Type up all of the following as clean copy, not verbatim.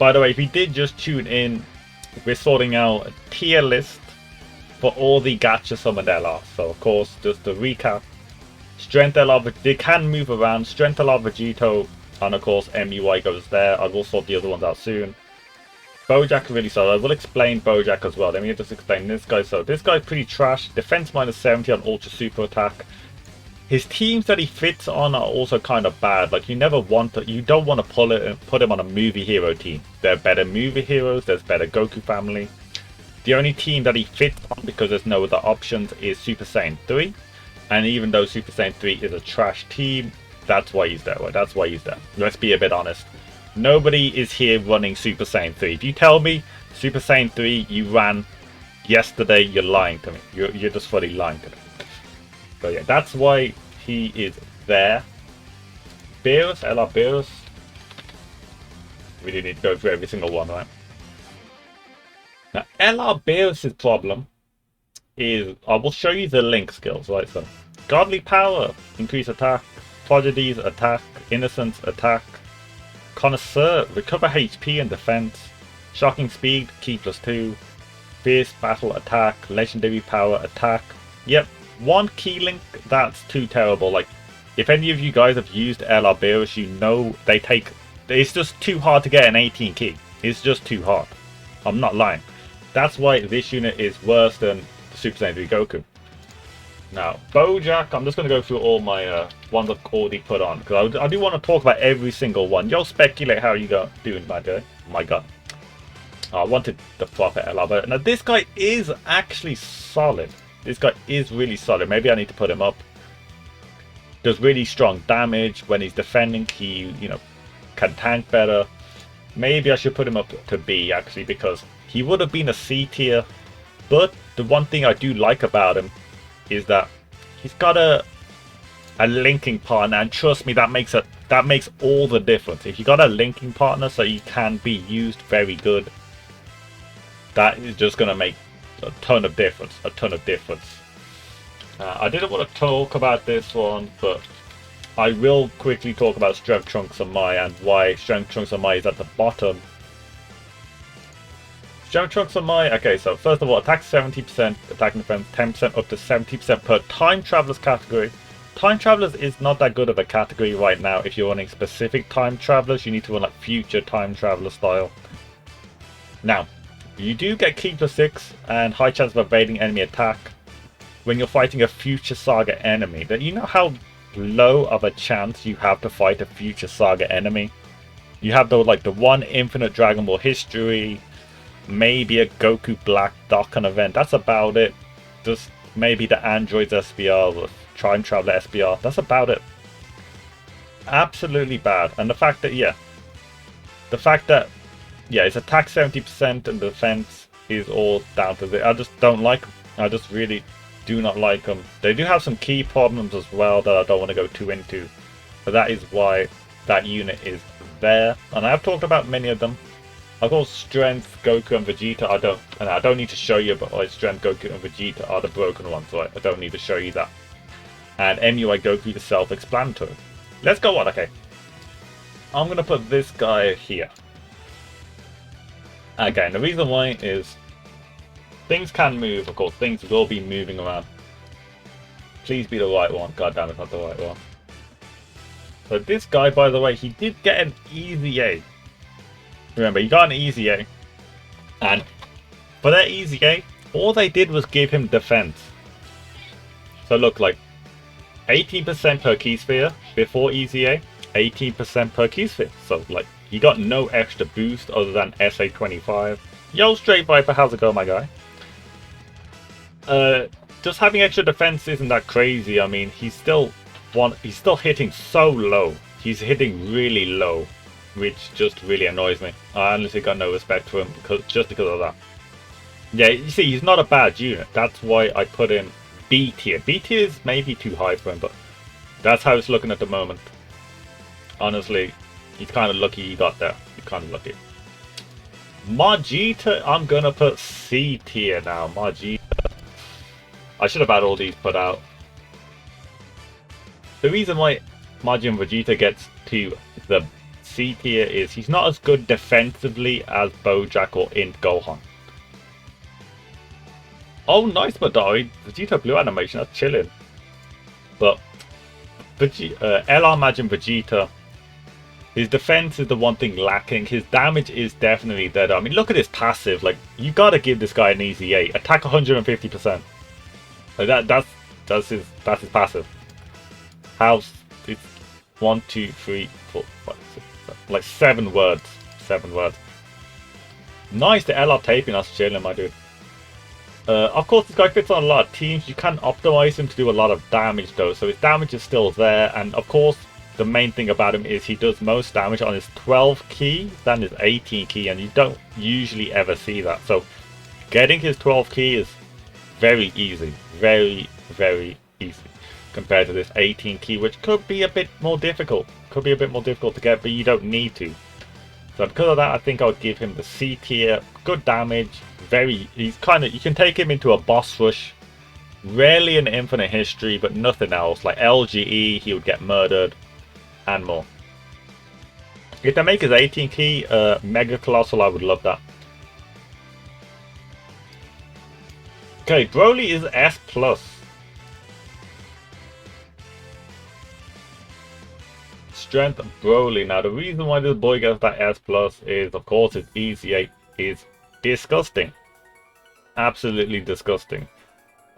By the way, if you did just tune in, we're sorting out a tier list for all the gacha summoned LR. So of course, just to recap, Strength LR, they can move around. Strength LR Vegito, and of course MUI goes there. I will sort the other ones out soon. Bojack really solid. I will explain Bojack as well. Let me just explain this guy. So this guy's pretty trash. Defense minus 70 on Ultra Super Attack. His teams that he fits on are also kind of bad. Like you don't want to put him on a movie hero team. There are better movie heroes. There's better Goku family. The only team that he fits on, because there's no other options, is Super Saiyan 3. And even though Super Saiyan 3 is a trash team, that's why he's there, right? That's why he's there. Let's be a bit honest. Nobody is here running Super Saiyan 3. If you tell me Super Saiyan 3 you ran yesterday, you're lying to me. You're just fully lying to me. So yeah, that's why he is there. Beerus, LR Beerus. We do need to go through every single one, right? Now, LR Beerus' problem is, I will show you the link skills, right? So, Godly Power, increase attack. Prodigy's attack. Innocence attack. Connoisseur, recover HP and defense. Shocking Speed, key +2. Fierce Battle attack. Legendary Power attack. Yep, one key link, that's too terrible. Like, if any of you guys have used LR Beerus, you know it's just too hard to get an 18 key. It's just too hard. I'm not lying. That's why this unit is worse than the Super Saiyan 3 Goku. Now, Bojack, I'm just going to go through all my ones I've already put on, because I do want to talk about every single one. You'll speculate how you doing, my guy. My god. I wanted the proper LR, but now this guy is actually solid. This guy is really solid. Maybe I need to put him up. Does really strong damage when he's defending. He, can tank better. Maybe I should put him up to B, actually, because he would have been a C tier. But the one thing I do like about him is that he's got a linking partner, and trust me, that makes all the difference. If you got a linking partner so he can be used very good, that is just going to make a ton of difference. I didn't want to talk about this one, but I will quickly talk about Strength Trunks and Mai and why Strength Trunks and Mai is at the bottom. Strength Trunks and Mai, okay, so first of all, attack 70%, attack and defense 10%, up to 70% per Time Travelers category. Time Travelers is not that good of a category right now. If you're running specific Time Travelers, you need to run like Future Time Traveler style. Now, you do get key +6 and high chance of evading enemy attack when you're fighting a Future Saga enemy. You know how low of a chance you have to fight a Future Saga enemy? You have the one Infinite Dragon Ball history, maybe a Goku Black Dokkan event. That's about it. Just maybe the Androids SBR, the Time Traveler SBR. That's about it. Absolutely bad. And the fact that it's attack 70% and defense is all down to this. I just don't like them. I just really do not like them. They do have some key problems as well that I don't want to go too into, but that is why that unit is there. And I have talked about many of them. Of course, Strength, Goku, and Vegeta. I don't need to show you, but Strength, Goku, and Vegeta are the broken ones, right? I don't need to show you that. And MUI Goku is self-explanatory. Let's go on. Okay, I'm gonna put this guy here. Again, the reason why is things can move. Of course, things will be moving around. Please be the right one. God damn, it's not the right one. So this guy, by the way, he did get an easy A. Remember, he got an easy A. And for that easy A, all they did was give him defense. So look, like 18% per key sphere before easy A, 18% per key sphere. So like, he got no extra boost other than SA25. Yo, Straight Viper, how's it going, my guy? Just having extra defense isn't that crazy. I mean, he's still hitting so low. He's hitting really low, which just really annoys me. I honestly got no respect for him just because of that. Yeah, you see, he's not a bad unit. That's why I put him B tier. B tier is maybe too high for him, but that's how it's looking at the moment. Honestly, he's kind of lucky he got there. He's kind of lucky. Vegeta, I'm gonna put C tier now. Vegeta. I should have had all these put out. The reason why Majin Vegeta gets to the C tier is he's not as good defensively as Bojack or Int Gohan. Oh, nice Madari. Vegeta blue animation, that's chilling. But LR Majin Vegeta, his defense is the one thing lacking. His damage is definitely there. I mean, look at his passive. Like, you gotta give this guy an easy 8. Attack 150%. Like that's his passive. How's it's 1, 2, 3, 4, 5, 6, 7, like 7 words. 7 words. Nice, the LR taping. That's chilling, my dude. Of course, this guy fits on a lot of teams. You can optimize him to do a lot of damage though, so his damage is still there. And of course, the main thing about him is he does most damage on his 12 key than his 18 key, and you don't usually ever see that. So getting his 12 key is very easy, very easy compared to this 18 key, which could be a bit more difficult. Could be a bit more difficult to get, but you don't need to. So because of that, I think I would give him the C tier. Good damage. He's kind of, you can take him into a boss rush. Rarely an infinite history, but nothing else. Like LGE, he would get murdered and more. If they make his 18 key Mega Colossal, I would love that. Okay, Broly is S+. Strength Broly. Now the reason why this boy gets that S+ is, of course, his easy 8 is disgusting. Absolutely disgusting.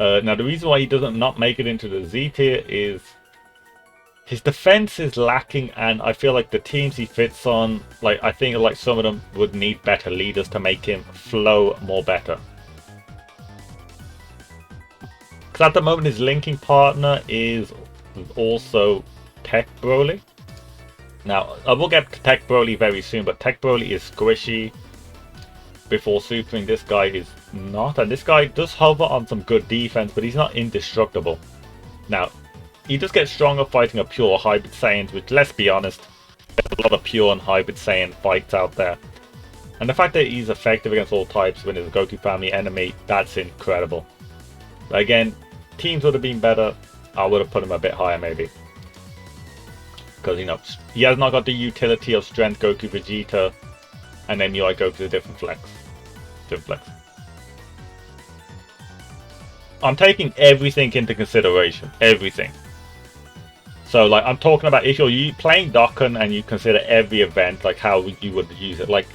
Now the reason why he doesn't not make it into the Z tier is his defense is lacking, and I feel like the teams he fits on, like I think like some of them would need better leaders to make him flow more better. Because at the moment his linking partner is also Tech Broly. Now I will get to Tech Broly very soon, but Tech Broly is squishy before supering. This guy is not, and this guy does hover on some good defense, but he's not indestructible. Now he does get stronger fighting a pure hybrid Saiyans, which, let's be honest, there's a lot of pure and hybrid Saiyan fights out there. And the fact that he's effective against all types when he's a Goku family enemy, that's incredible. But again, teams would have been better. I would have put him a bit higher maybe. Because, you know, he has not got the utility of Strength Goku Vegeta, and then UI Goku's a different flex. I'm taking everything into consideration. Everything. So, like, I'm talking about if you're playing Dokkan and you consider every event, like how you would use it. Like,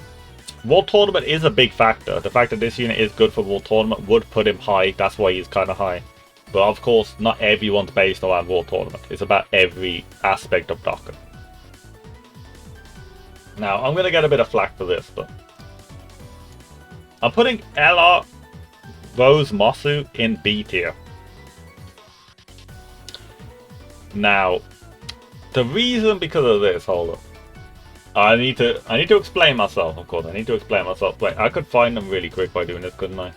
World Tournament is a big factor. The fact that this unit is good for World Tournament would put him high. That's why he's kind of high. But of course, not everyone's based around World Tournament. It's about every aspect of Dokkan. Now, I'm going to get a bit of flack for this, but I'm putting LR Rose Mosu in B tier. Now, the reason because of this, hold up. I need to explain myself, of course. I need to explain myself. Wait, I could find them really quick by doing this, couldn't I?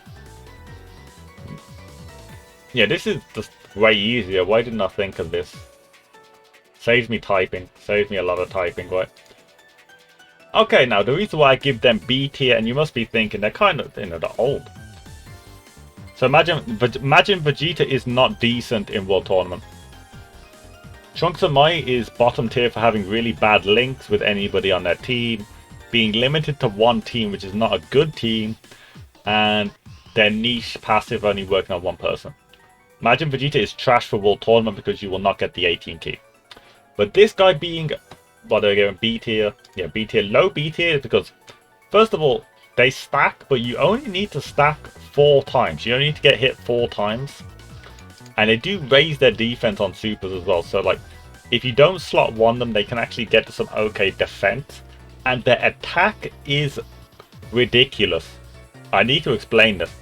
Yeah, this is just way easier. Why didn't I think of this? Saves me typing. Saves me a lot of typing, right? Okay, now the reason why I give them B tier, and you must be thinking they're kind of, you know, they're old. So imagine Vegeta is not decent in World Tournament. Trunks of Mai is bottom tier for having really bad links with anybody on their team, being limited to one team, which is not a good team, and their niche passive only working on one person. Imagine Vegeta is trash for World Tournament because you will not get the 18 key. But this guy being, what they're giving B tier, yeah, B tier, low B tier is because, first of all, they stack, but you only need to stack 4 times. You only need to get hit 4 times. And they do raise their defense on supers as well. So, like, if you don't slot one them, they can actually get to some okay defense. And their attack is ridiculous. I need to explain this.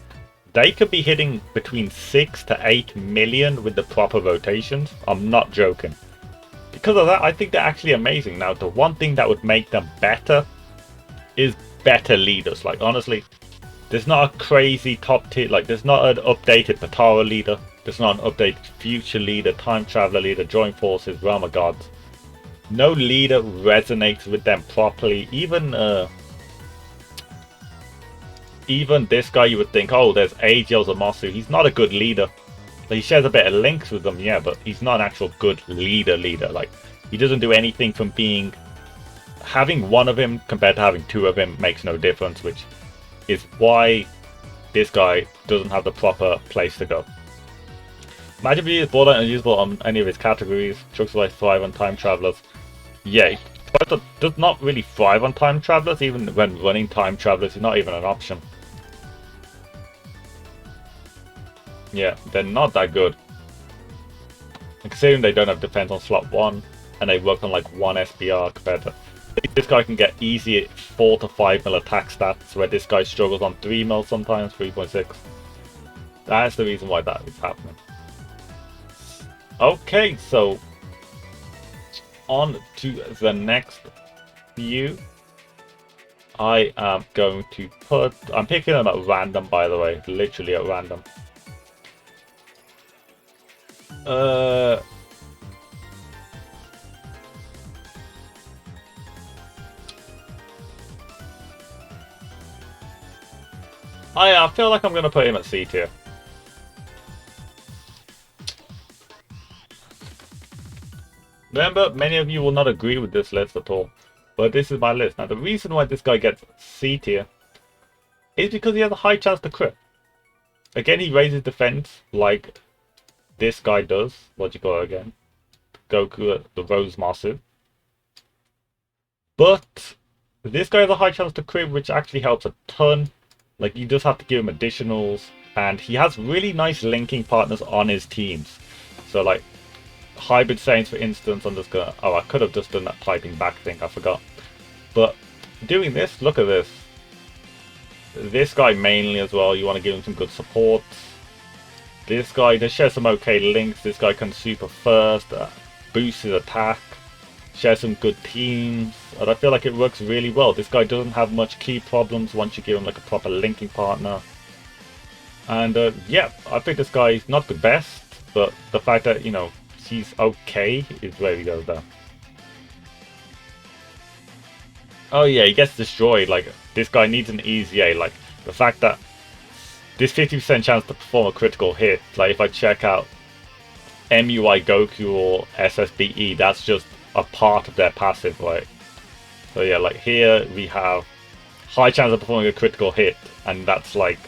They could be hitting between 6 to 8 million with the proper rotations. I'm not joking. Because of that, I think they're actually amazing. Now, the one thing that would make them better is better leaders. Like, honestly, there's not a crazy top tier. Like, there's not an updated Patara leader. There's not an updated Future leader, Time Traveler leader, Joint Forces, Realm of Gods. No leader resonates with them properly. Even this guy, you would think, oh, there's AGL Zamasu. He's not a good leader. He shares a bit of links with them, yeah, but he's not an actual good leader. Like, he doesn't do anything from being having one of him compared to having two of him makes no difference, which is why this guy doesn't have the proper place to go. Imagine if he is borderline unusable on any of his categories. Chuck's like thrive on time travelers. Yeah, but does not really thrive on time travelers. Even when running time travelers is not even an option. Yeah, they're not that good. Considering they don't have defense on slot 1 and they work on like 1 SBR compared to this guy can get easy 4 to 5 mil attack stats where this guy struggles on 3 mil sometimes, 3.6. That's the reason why that is happening. Okay, so on to the next view. I am going to put, I'm picking them at random by the way, literally at random. I feel like I'm going to put him at C tier. Remember, many of you will not agree with this list at all, but this is my list. Now, the reason why this guy gets C tier is because he has a high chance to crit. Again, he raises defense like this guy does. What do you call it again? Goku, the Rose Massive. But this guy has a high chance to crit, which actually helps a ton. Like, you just have to give him additionals, and he has really nice linking partners on his teams. So, like, Hybrid Saints, for instance, I'm just gonna... Oh, I could have just done that typing back thing, I forgot. But doing this, look at this. This guy mainly as well, you want to give him some good support. This guy just shares some okay links. This guy can super first, boost his attack, share some good teams, and I feel like it works really well. This guy doesn't have much key problems once you give him like a proper linking partner. And yeah, I think this guy is not the best, but the fact that, you know, he's okay is where he goes down. Oh yeah, he gets destroyed. Like, this guy needs an easy A. Like, the fact that this 50% chance to perform a critical hit, like if I check out MUI Goku or SSBE, that's just a part of their passive, right? So yeah, like here we have high chance of performing a critical hit, and that's like,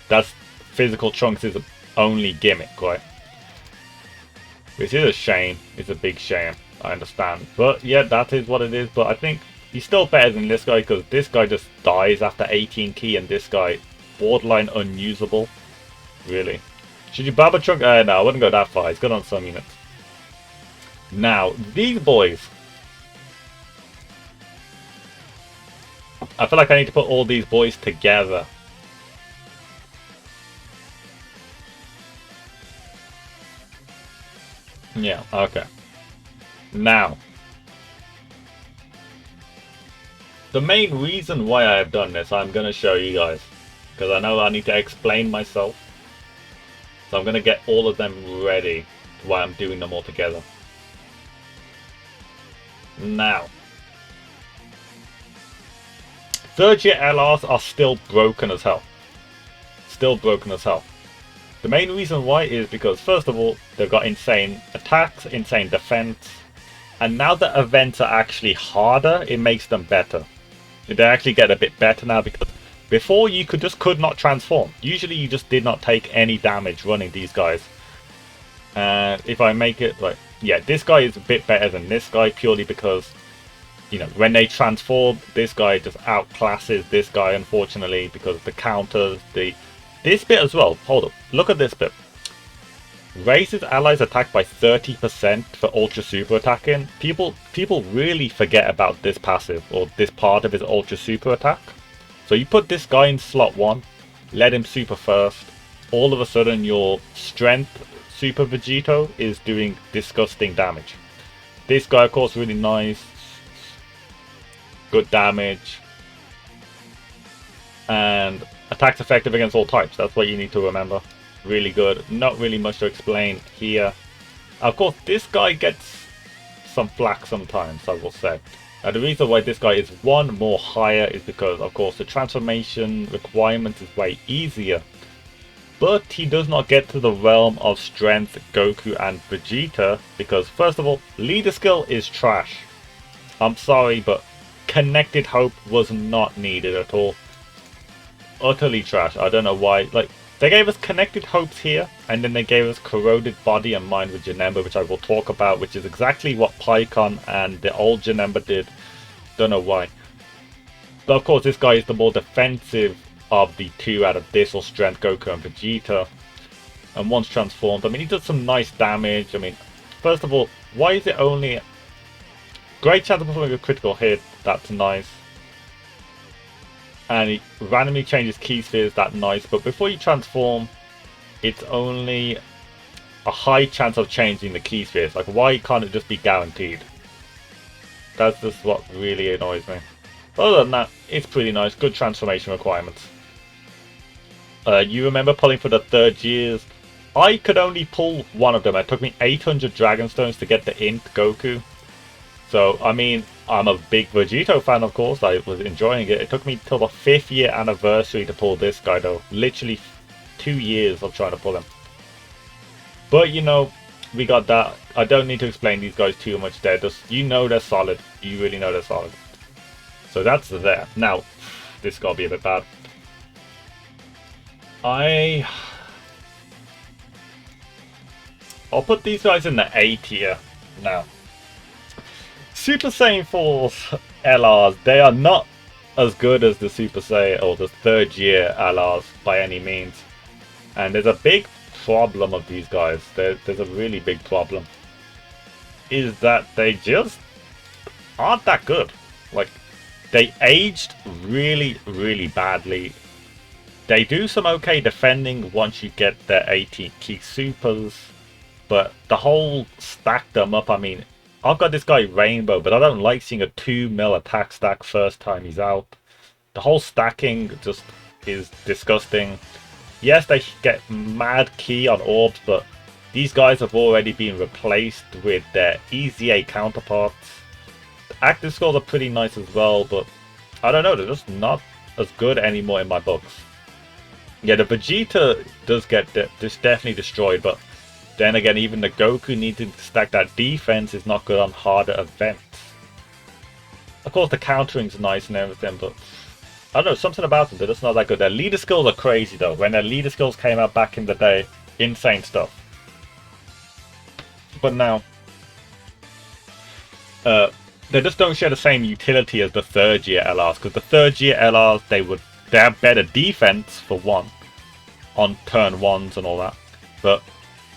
that's physical Trunks' only gimmick, right? Which is a shame. It's a big shame, I understand. But yeah, that is what it is. But I think he's still better than this guy, because this guy just dies after 18 key, and this guy borderline unusable. Really. Should you Baba Trunk? No, I wouldn't go that far. He's good on some units. Now, these boys. I feel like I need to put all these boys together. Yeah, okay. Now, the main reason why I have done this, I'm going to show you guys. Because I know I need to explain myself. So I'm going to get all of them ready while I'm doing them all together. Now, third year LRs are still broken as hell. Still broken as hell. The main reason why is because, first of all, they've got insane attacks, insane defense. And now that events are actually harder, it makes them better. They actually get a bit better now, because before you could not transform. Usually you just did not take any damage running these guys. And if I make it like, yeah, this guy is a bit better than this guy purely because, you know, when they transform, this guy just outclasses this guy, unfortunately, because of the counters, this bit as well. Hold up, look at this bit. Raises allies attack by 30% for ultra super attacking. People really forget about this passive, or this part of his ultra super attack. So you put this guy in slot 1, let him super first, all of a sudden your strength Super Vegito is doing disgusting damage. This guy, of course, really nice, good damage, and attacks effective against all types. That's what you need to remember. Really good. Not really much to explain here. Of course, this guy gets some flack sometimes, I will say. Now, the reason why this guy is one more higher is because, of course, the transformation requirement is way easier. But he does not get to the realm of strength Goku and Vegeta because, first of all, leader skill is trash. I'm sorry, but Connected Hope was not needed at all. Utterly trash. I don't know why. Like, they gave us Connected Hopes here, and then they gave us Corroded Body and Mind with Janemba, which I will talk about, which is exactly what Pycon and the old Janemba did. Don't know why. But of course, this guy is the more defensive of the two out of this, or Strength, Goku and Vegeta. And once transformed, I mean, he does some nice damage. I mean, first of all, why is it only... Great chance of performing a critical hit, that's nice. And he randomly changes key spheres, that's nice. But before you transform, it's only a high chance of changing the key spheres. Like, why can't it just be guaranteed? That's just what really annoys me. Other than that, it's pretty nice. Good transformation requirements. You remember pulling for the third years? I could only pull one of them. It took me 800 Dragon Stones to get the Int Goku. So, I mean, I'm a big Vegito fan, of course. I was enjoying it. It took me till the 5th year anniversary to pull this guy, though. Literally 2 years of trying to pull him. But, you know, we got that. I don't need to explain these guys too much. They're just, you know they're solid. You really know they're solid. So that's there. Now, this gotta be a bit bad. I'll put these guys in the A tier now. Super Saiyan 4's LRs, they are not as good as the Super Saiyan or the third year LRs by any means. And there's a big problem of these guys. There's a really big problem. Is that they just aren't that good. Like, they aged really, really badly. They do some okay defending once you get their 18 key supers. But the whole stack them up, I mean, I've got this guy Rainbow, but I don't like seeing a 2 mil attack stack first time he's out. The whole stacking just is disgusting. Yes, they get mad key on orbs, but these guys have already been replaced with their EZA counterparts. The active scores are pretty nice as well, but I don't know, they're just not as good anymore in my books. Yeah, the Vegeta does get just definitely destroyed, but then again, even the Goku needing to stack that defense is not good on harder events. Of course, the countering's nice and everything, but I don't know, something about them, they're just not that good. Their leader skills are crazy though. When their leader skills came out back in the day, insane stuff. But now, they just don't share the same utility as the third year LRs, because the third year LRs, they have better defense for one, on turn ones and all that. But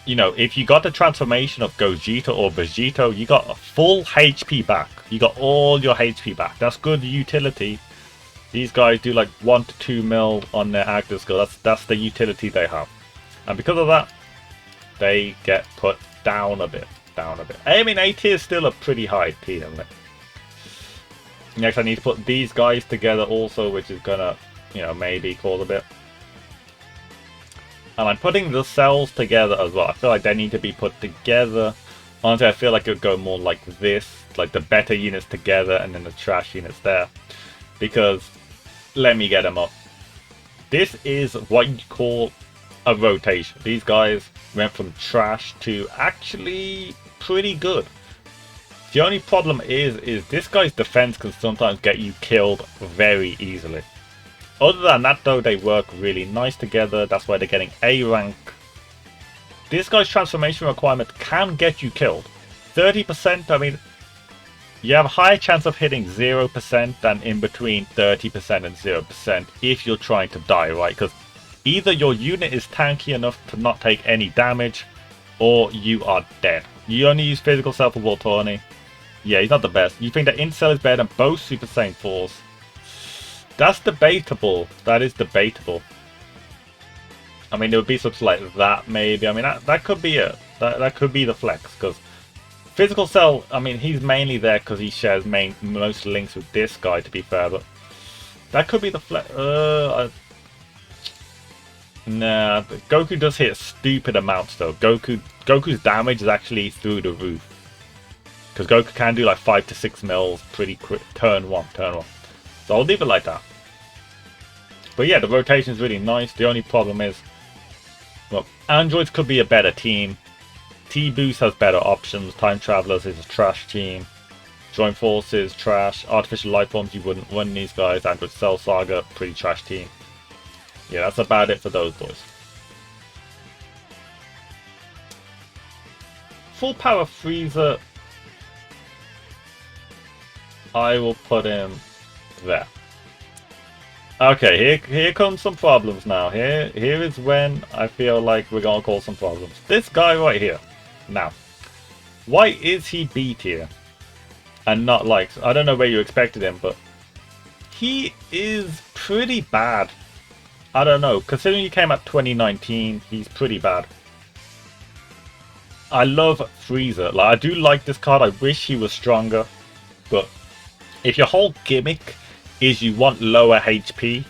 you know, if you got the transformation of Gogeta or Vegito, you got a full HP back. You got all your HP back. That's good utility. These guys do like 1 to 2 mil on their active skill. That's the utility they have. And because of that, they get put down a bit. I mean, A tier is still a pretty high tier. Next, I need to put these guys together also, which is gonna, you know, maybe cause a bit. And I'm putting the cells together as well. I feel like they need to be put together. Honestly, I feel like it would go more like this. Like the better units together and then the trash units there. Because, let me get them up. This is what you call a rotation. These guys went from trash to actually pretty good. The only problem is this guy's defense can sometimes get you killed very easily. Other than that though, they work really nice together. That's why they're getting A rank. This guy's transformation requirement can get you killed. 30%, I mean, you have a higher chance of hitting 0% than in between 30% and 0% if you're trying to die, right? Because either your unit is tanky enough to not take any damage, or you are dead. You only use physical self for Voltoni. Yeah, he's not the best. You think that Incel is better than both Super Saiyan 4s? That's debatable. That is debatable. I mean, there would be something like that, maybe. I mean, that could be it. That could be the flex, because Physical Cell, I mean, he's mainly there because he shares most links with this guy, to be fair, but that could be the flex. Nah, Goku does hit stupid amounts, though. Goku's damage is actually through the roof. Because Goku can do like 5 to 6 mils pretty quick, turn one. So I'll leave it like that. But yeah, the rotation is really nice. The only problem is, well, Androids could be a better team. T-Boost has better options. Time Travelers is a trash team. Joint Forces, trash. Artificial Life Forms, you wouldn't run these guys. Android Cell Saga, pretty trash team. Yeah, that's about it for those boys. Full Power Frieza, I will put him there. Okay, here comes some problems now. Here is when I feel like we're gonna cause some problems. This guy right here. Now, why is he B tier? And not like, I don't know where you expected him, but he is pretty bad. I don't know, considering he came out 2019, he's pretty bad. I love Frieza. Like, I do like this card. I wish he was stronger, but if your whole gimmick is you want lower HP,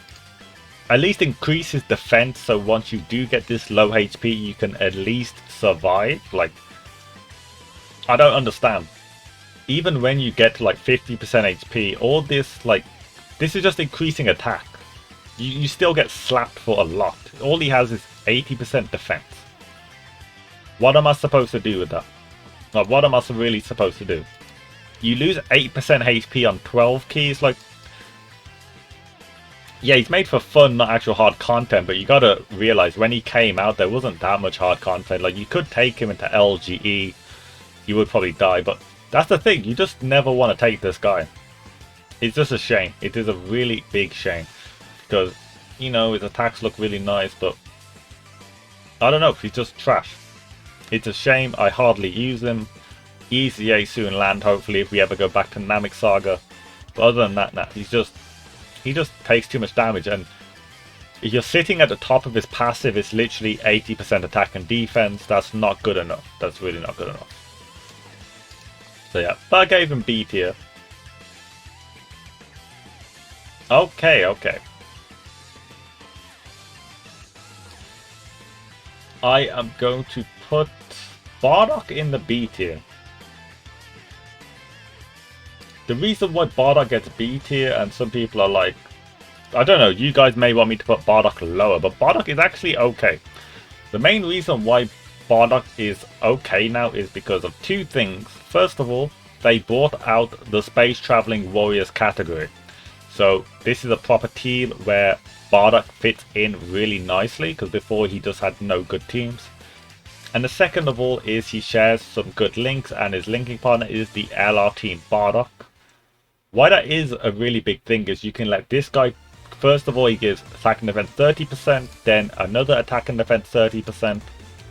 at least increase his defense, so once you do get this low HP, you can at least survive. Like, I don't understand. Even when you get to like 50% HP, all this, like, this is just increasing attack. You still get slapped for a lot. All he has is 80% defense. What am I supposed to do with that? Like, what am I really supposed to do? You lose 8% HP on 12 keys, like, yeah, he's made for fun, not actual hard content, but you gotta realize when he came out, there wasn't that much hard content. Like, you could take him into LGE, he would probably die, but that's the thing, you just never want to take this guy. It's just a shame. It is a really big shame, because, you know, his attacks look really nice, but I don't know, he's just trash. It's a shame. I hardly use him. EZA soon land, hopefully, if we ever go back to Namek Saga. But other than that, nah, he just takes too much damage, and if you're sitting at the top of his passive, it's literally 80% attack and defense. That's not good enough. That's really not good enough. So yeah, but I gave him B tier. Okay. I am going to put Bardock in the B tier. The reason why Bardock gets B tier, and some people are like, I don't know, you guys may want me to put Bardock lower, but Bardock is actually okay. The main reason why Bardock is okay now is because of two things. First of all, they brought out the Space Traveling Warriors category. So this is a proper team where Bardock fits in really nicely, because before he just had no good teams. And the second of all is he shares some good links, and his linking partner is the LR team Bardock. Why that is a really big thing is you can let this guy, first of all, he gives attack and defense 30%, then another attack and defense 30%,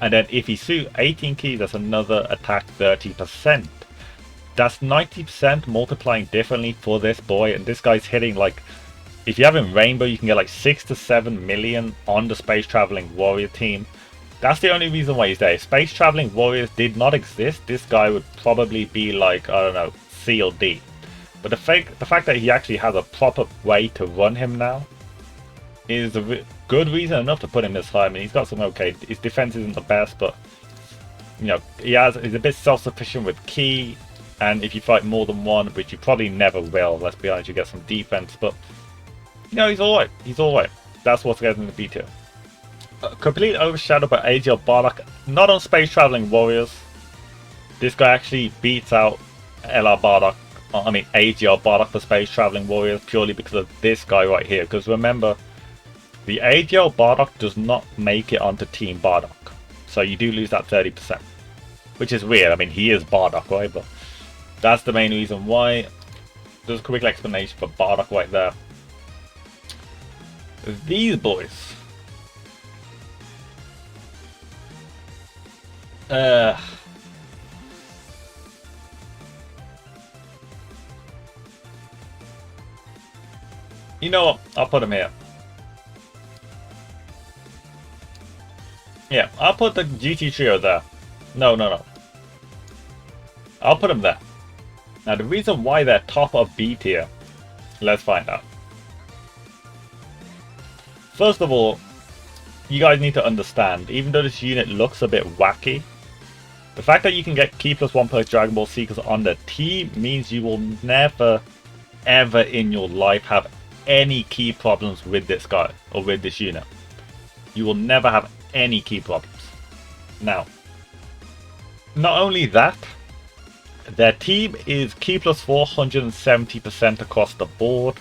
and then if he suit 18 keys, that's another attack 30%. That's 90% multiplying differently for this boy, and this guy's hitting, like, if you have him Rainbow, you can get like 6 to 7 million on the Space Traveling Warrior team. That's the only reason why he's there. If Space Traveling Warriors did not exist, this guy would probably be like, I don't know, C or D. But the fact that he actually has a proper way to run him now is a good reason enough to put him this high. I mean, he's got some okay. His defense isn't the best, but you know, he's a bit self-sufficient with ki, and if you fight more than one, which you probably never will, let's be honest, you get some defense. But you know, he's alright. He's alright. That's what's getting the B tier. Completely overshadowed by AGL Bardock. Not on Space Traveling Warriors. This guy actually beats out LR Bardock. I mean AGL Bardock for Space Traveling Warriors purely because of this guy right here. Because remember, the AGL Bardock does not make it onto Team Bardock. So you do lose that 30%. Which is weird. I mean, he is Bardock, right? But that's the main reason why. There's a quick explanation for Bardock right there. These boys. You know what? I'll put him here. Yeah, I'll put the GT trio there. No. I'll put him there. Now, the reason why they're top of B tier, let's find out. First of all, you guys need to understand, even though this unit looks a bit wacky, the fact that you can get Key +1 per Dragon Ball Seekers on the team means you will never, ever in your life have any key problems with this guy or with this unit. You will never have any key problems. Now, not only that, Their team is Q plus 470% across the board,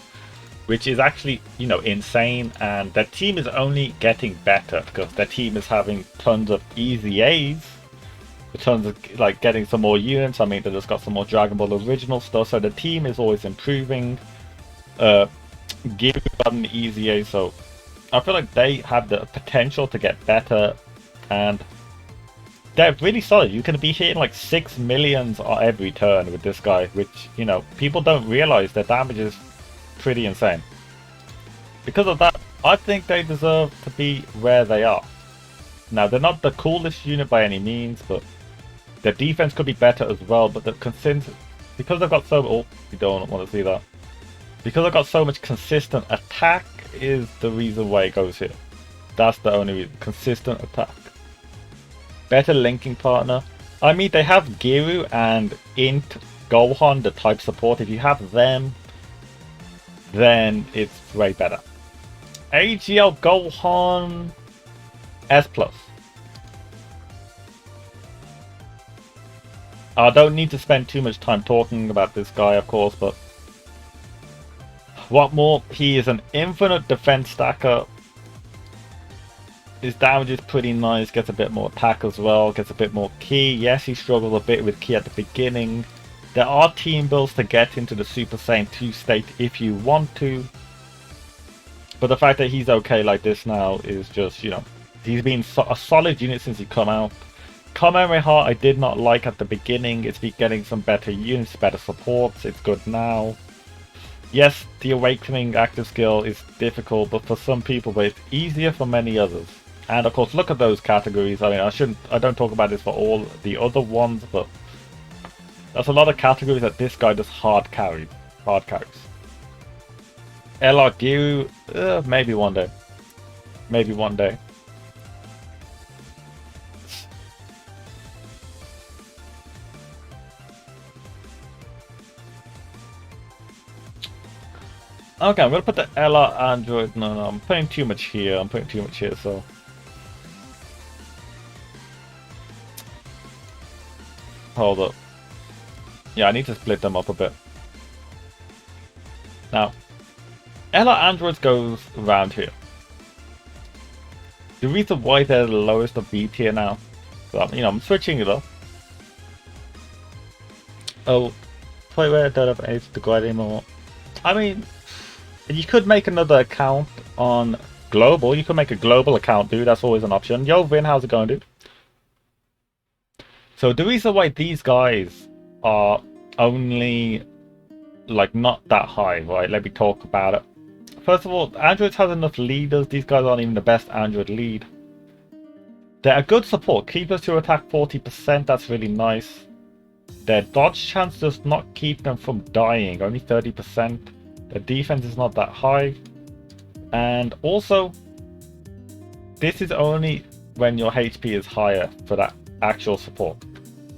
which is actually, you know, insane. And their team is only getting better because their team is having tons of easy A's, tons of like getting some more units. I mean, they just got some more Dragon Ball original stuff, so the team is always improving. Give an easy A, so I feel like they have the potential to get better, and they're really solid. You can be hitting like 6 millions every turn with this guy, which, you know, people don't realize their damage is pretty insane. Because of that, I think they deserve to be where they are. Now, they're not the coolest unit by any means, but their defense could be better as well. But because they've got so... Oh, you don't want to see that. Because I've got so much consistent attack is the reason why it goes here. That's the only reason. Consistent attack. Better linking partner. I mean, they have Giru and Int Gohan, the type support. If you have them, then it's way better. AGL Gohan S+. I don't need to spend too much time talking about this guy, of course, but what more? He is an infinite defense stacker. His damage is pretty nice, gets a bit more attack as well, gets a bit more ki. Yes, he struggles a bit with ki at the beginning. There are team builds to get into the Super Saiyan 2 state if you want to. But the fact that he's okay like this now is just, you know, he's been a solid unit since he come out. Kamehameha I did not like at the beginning. It's been getting some better units, better supports. It's good now. Yes, the Awakening active skill is difficult, but for some people, but it's easier for many others. And of course, look at those categories. I mean, I don't talk about this for all the other ones, but there's a lot of categories that this guy just hard carries. LR Giru, maybe one day. Maybe one day. Okay, I'm gonna put the LR Android. No, I'm putting too much here. So hold up. Yeah, I need to split them up a bit. Now, LR Androids goes around here. The reason why they're the lowest of B tier now, so I'm switching it up. Oh, play where I don't have Ace to guide anymore. I mean, you could make another account on global. You could make a global account, dude. That's always an option. Yo, Vin, how's it going, dude? So the reason why these guys are only like not that high, right? Let me talk about it. First of all, Androids has enough leaders. These guys aren't even the best Android lead. They're a good support. Keepers to attack 40%. That's really nice. Their dodge chance does not keep them from dying. Only 30%. The defense is not that high, and also this is only when your HP is higher for that actual support.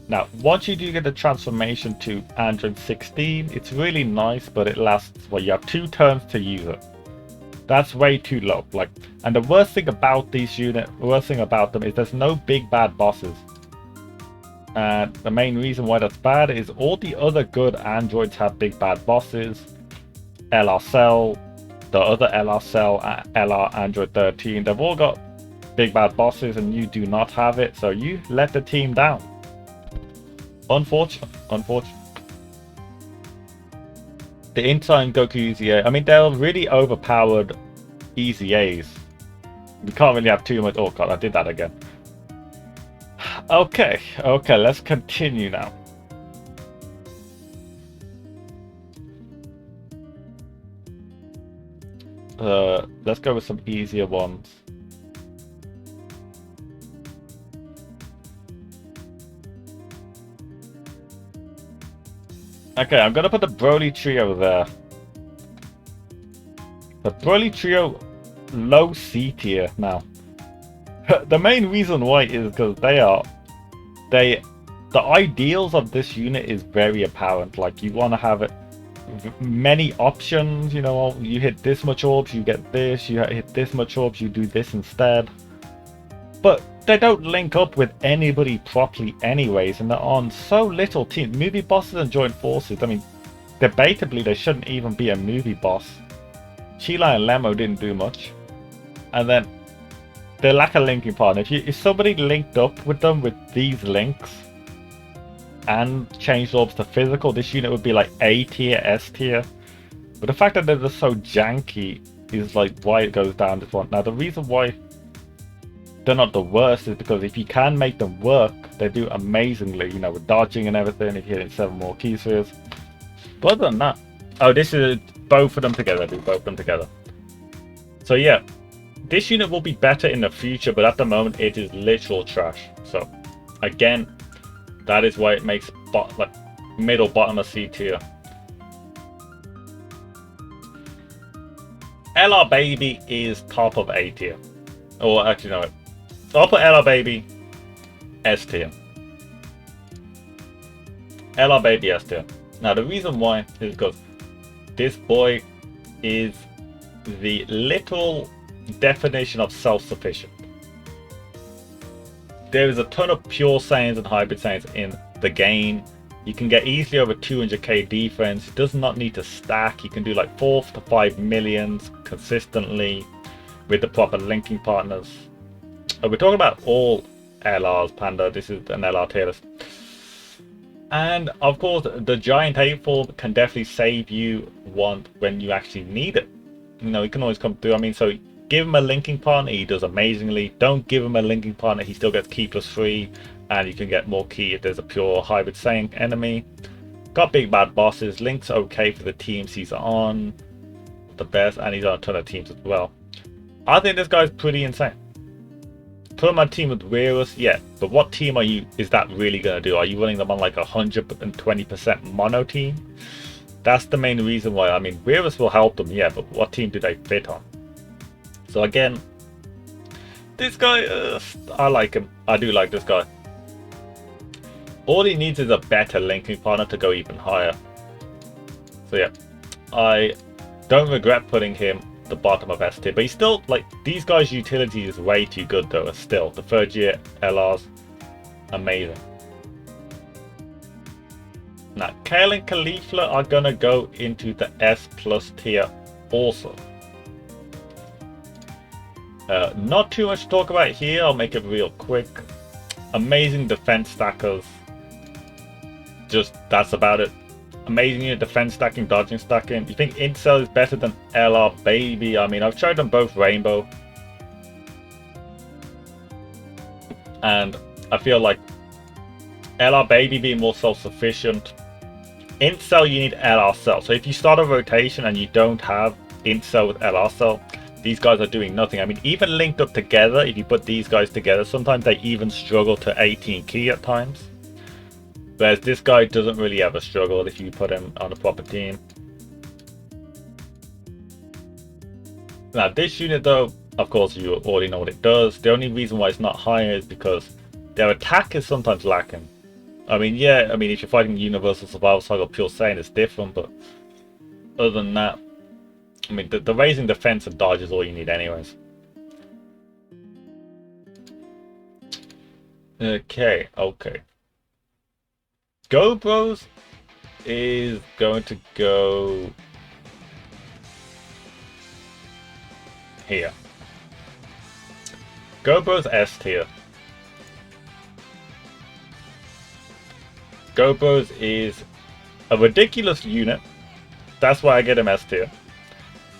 Now, once you do get the transformation to Android 16, it's really nice, but it lasts, well, you have 2 turns to use it. That's way too low. Like, and the worst thing about these units, is there's no big bad bosses. And the main reason why that's bad is all the other good androids have big bad bosses. LR Cell, the other LR Cell, LR Android 13, they've all got big bad bosses and you do not have it, so you let the team down. Unfortunate. The Inside Goku Easy A, I mean, they're really overpowered Easy A's. We can't really have too much. Oh god, I did that again. Okay, let's continue now. Let's go with some easier ones. Okay, I'm gonna put the Broly Trio there. The Broly Trio, low C tier now. The main reason why is because the ideals of this unit is very apparent. Like, you want to have it many options, you know, you hit this much orbs, you get this, you hit this much orbs, you do this instead. But they don't link up with anybody properly anyways, and they're on so little team. Movie bosses and joint forces, I mean, debatably they shouldn't even be a movie boss. Sheila and Lemo didn't do much. And then they lack a linking partner. If somebody linked up with them with these links and changed orbs to physical, this unit would be like A tier, S tier. But the fact that they're just so janky is like why it goes down this one. Now the reason why they're not the worst is because if you can make them work, they do amazingly, you know, with dodging and everything, if you're hitting 7 more key spheres. But other than that, oh, this is both of them together, do both of them together. So yeah, this unit will be better in the future, but at the moment it is literal trash. So again, that is why it makes like middle bottom of C tier. LR Baby is top of A tier. Or actually no, I'll put LR Baby S tier. LR Baby S tier. Now the reason why is because this boy is the literal definition of self-sufficient. There is a ton of pure Saiyans and hybrid Saiyans in the game. You can get easily over 200k defense. It does not need to stack. You can do like 4 to 5 millions consistently with the proper linking partners. We're talking about all LRs, Panda. This is an LR tier list. And of course, the giant 8-form can definitely save you one when you actually need it. You know, it can always come through. I mean, so give him a linking partner, he does amazingly. Don't give him a linking partner, he still gets key +3, and you can get more key if there's a pure hybrid Saiyan enemy. Got big bad bosses. Link's okay for the teams he's on, the best, and he's on a ton of teams as well. I think this guy's pretty insane. Put him on a team with Weirus, yeah, but what team is that really going to do? Are you running them on like 120% mono team? That's the main reason why. I mean, Weirus will help them, yeah, but what team do they fit on? So again, this guy, I like him. I do like this guy. All he needs is a better linking partner to go even higher. So yeah, I don't regret putting him the bottom of S tier, but he's still, like, these guys' utility is way too good though. Still, the 3rd year LRs, amazing. Now, Kale and Caulifla are gonna go into the S+ tier also. Not too much to talk about here. I'll make it real quick. Amazing defense stackers. Just, that's about it. Amazing unit defense stacking, dodging stacking. You think Incel is better than LR Baby? I mean, I've tried them both Rainbow, and I feel like LR Baby being more self-sufficient. Incel, you need LR Cell. So if you start a rotation and you don't have Incel with LR Cell, these guys are doing nothing. I mean, even linked up together, if you put these guys together, sometimes they even struggle to 18 key at times. Whereas this guy doesn't really ever struggle if you put him on a proper team. Now this unit though, of course you already know what it does. The only reason why it's not higher is because their attack is sometimes lacking. I mean, yeah, I mean, if you're fighting Universal Survival Cycle Pure Saiyan, it's different, but other than that, I mean, the raising defense and dodge is all you need anyways. Okay. Go Bros is going to go here. Go Bros S tier. Go Bros is a ridiculous unit. That's why I get him S tier.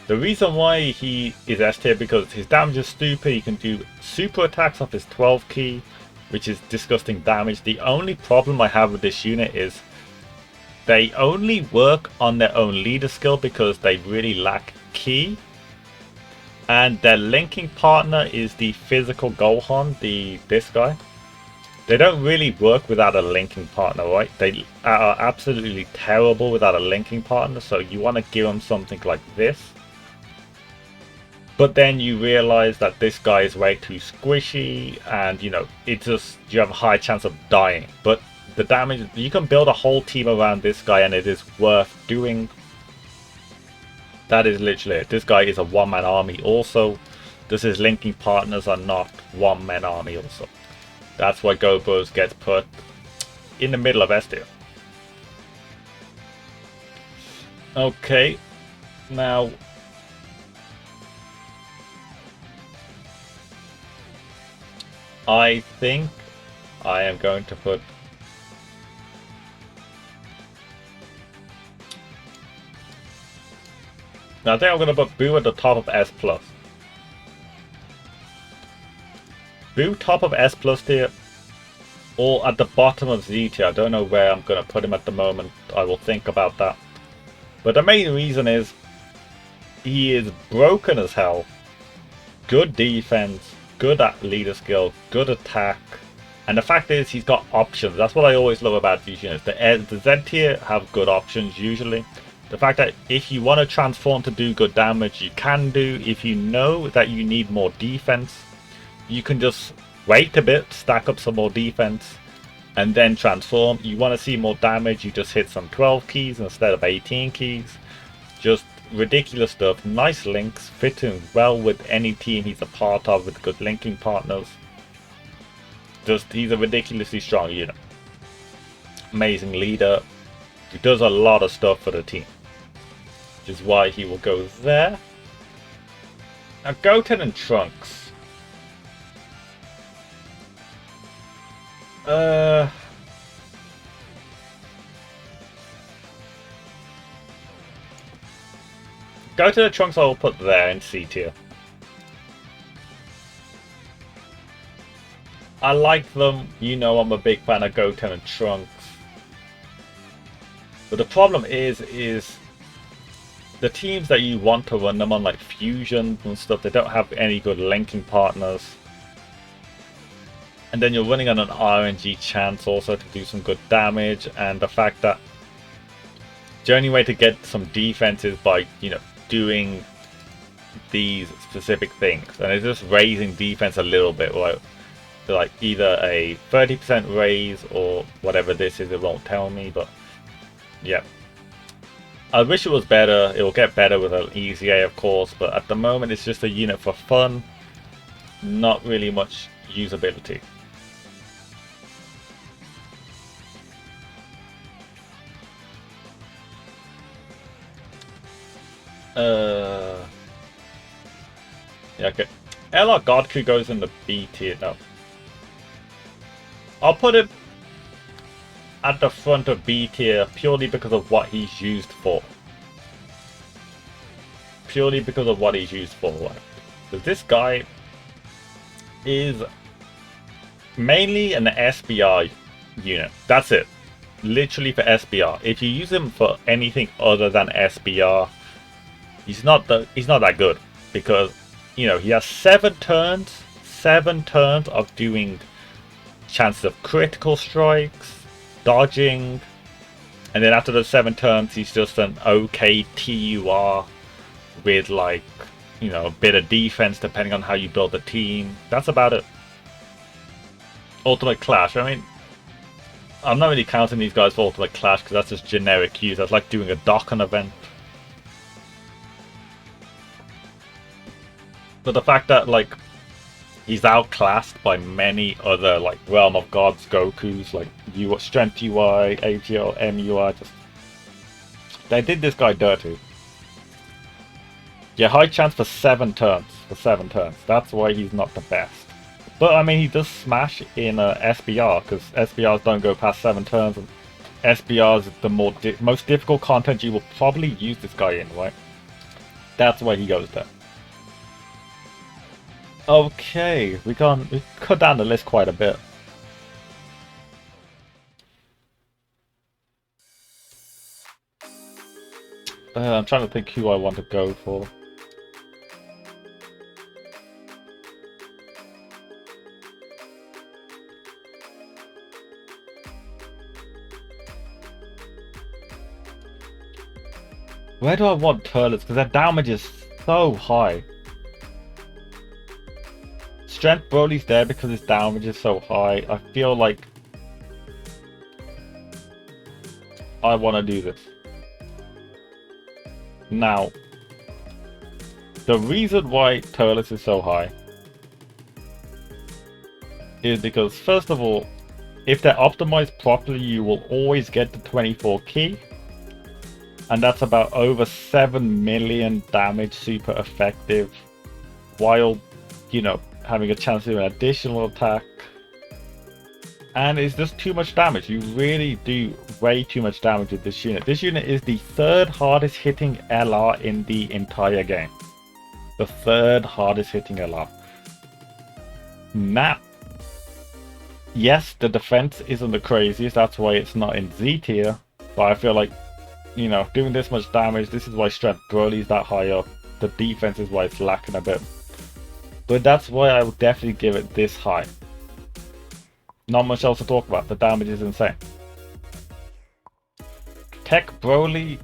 The reason why he is S tier because his damage is stupid. He can do super attacks off his 12 key, which is disgusting damage. The only problem I have with this unit is they only work on their own leader skill because they really lack key. And their linking partner is the physical Gohan, this guy. They don't really work without a linking partner, right? They are absolutely terrible without a linking partner, so you want to give them something like this. But then you realize that this guy is way too squishy, and you know, it's just, you have a high chance of dying. But the damage, you can build a whole team around this guy and it is worth doing. That is literally it. This guy is a one-man army also. His linking partners are not one-man army also. That's why Gobos gets put in the middle of S tier. Okay, now I think I am going to put I think I'm going to put Boo at the top of S+. Boo top of S+ tier, or at the bottom of Z tier. I don't know where I'm going to put him at the moment. I will think about that. But the main reason is he is broken as hell. Good defense, good at leader skill, good attack. And the fact is he's got options. That's what I always love about these units. The Z tier have good options usually. The fact that if you want to transform to do good damage, you can do. If you know that you need more defense, you can just wait a bit, stack up some more defense, and then transform. You want to see more damage, you just hit some 12 keys instead of 18 keys. Just ridiculous stuff. Nice links, fitting well with any team he's a part of with good linking partners. Just, he's a ridiculously strong unit. Amazing leader. He does a lot of stuff for the team, which is why he will go there. Now Goten and Trunks. Goten and Trunks I will put there in C tier. I like them, you know I'm a big fan of Goten and Trunks. But the problem is the teams that you want to run them on, like fusions and stuff, they don't have any good linking partners. And then you're running on an RNG chance also to do some good damage, and the fact that the only way to get some defense is by, you know, doing these specific things. And it's just raising defense a little bit, right? So like either a 30% raise or whatever this is, it won't tell me, but yeah. I wish it was better. It will get better with an EZA, of course, but at the moment it's just a unit for fun. Not really much usability. Yeah, okay. LR Godku goes in the B tier. No. I'll put it at the front of B tier purely because of what he's used for. Purely because of what he's used for. Right? Because this guy is mainly an SBR unit. That's it. Literally for SBR. If you use him for anything other than SBR, he's not that good, because you know he has 7 turns of doing chances of critical strikes, dodging, and then after those 7 turns he's just an okay TUR with, like, you know, a bit of defense depending on how you build the team. That's about it. Ultimate Clash, I mean, I'm not really counting these guys for Ultimate Clash because that's just generic use. That's like doing a Dokkan event. But the fact that, like, he's outclassed by many other, like, Realm of Gods Gokus, like Strength UI, AGL, MUI, just... they did this guy dirty. Yeah, high chance for 7 turns. That's why he's not the best. But, I mean, he does smash in SBR, because SBRs don't go past 7 turns, and SBRs is the most difficult content you will probably use this guy in, right? That's why he goes there. Okay, we cut down the list quite a bit. I'm trying to think who I want to go for. Where do I want Turlets? Because their damage is so high. Strength Broly's there because his damage is so high. I feel like I want to do this. Now, the reason why Turles is so high is because, first of all, if they're optimized properly, you will always get the 24 key. And that's about over 7 million damage, super effective, while, you know, having a chance to do an additional attack. And it's just too much damage. You really do way too much damage with this unit. This unit is the third hardest hitting LR in the entire game. The third hardest hitting LR. Now, yes, the defense isn't the craziest. That's why it's not in Z tier. But I feel like, you know, doing this much damage, this is why Strength Broly's that high up. The defense is why it's lacking a bit. But that's why I would definitely give it this high. Not much else to talk about. The damage is insane. Tech Broly.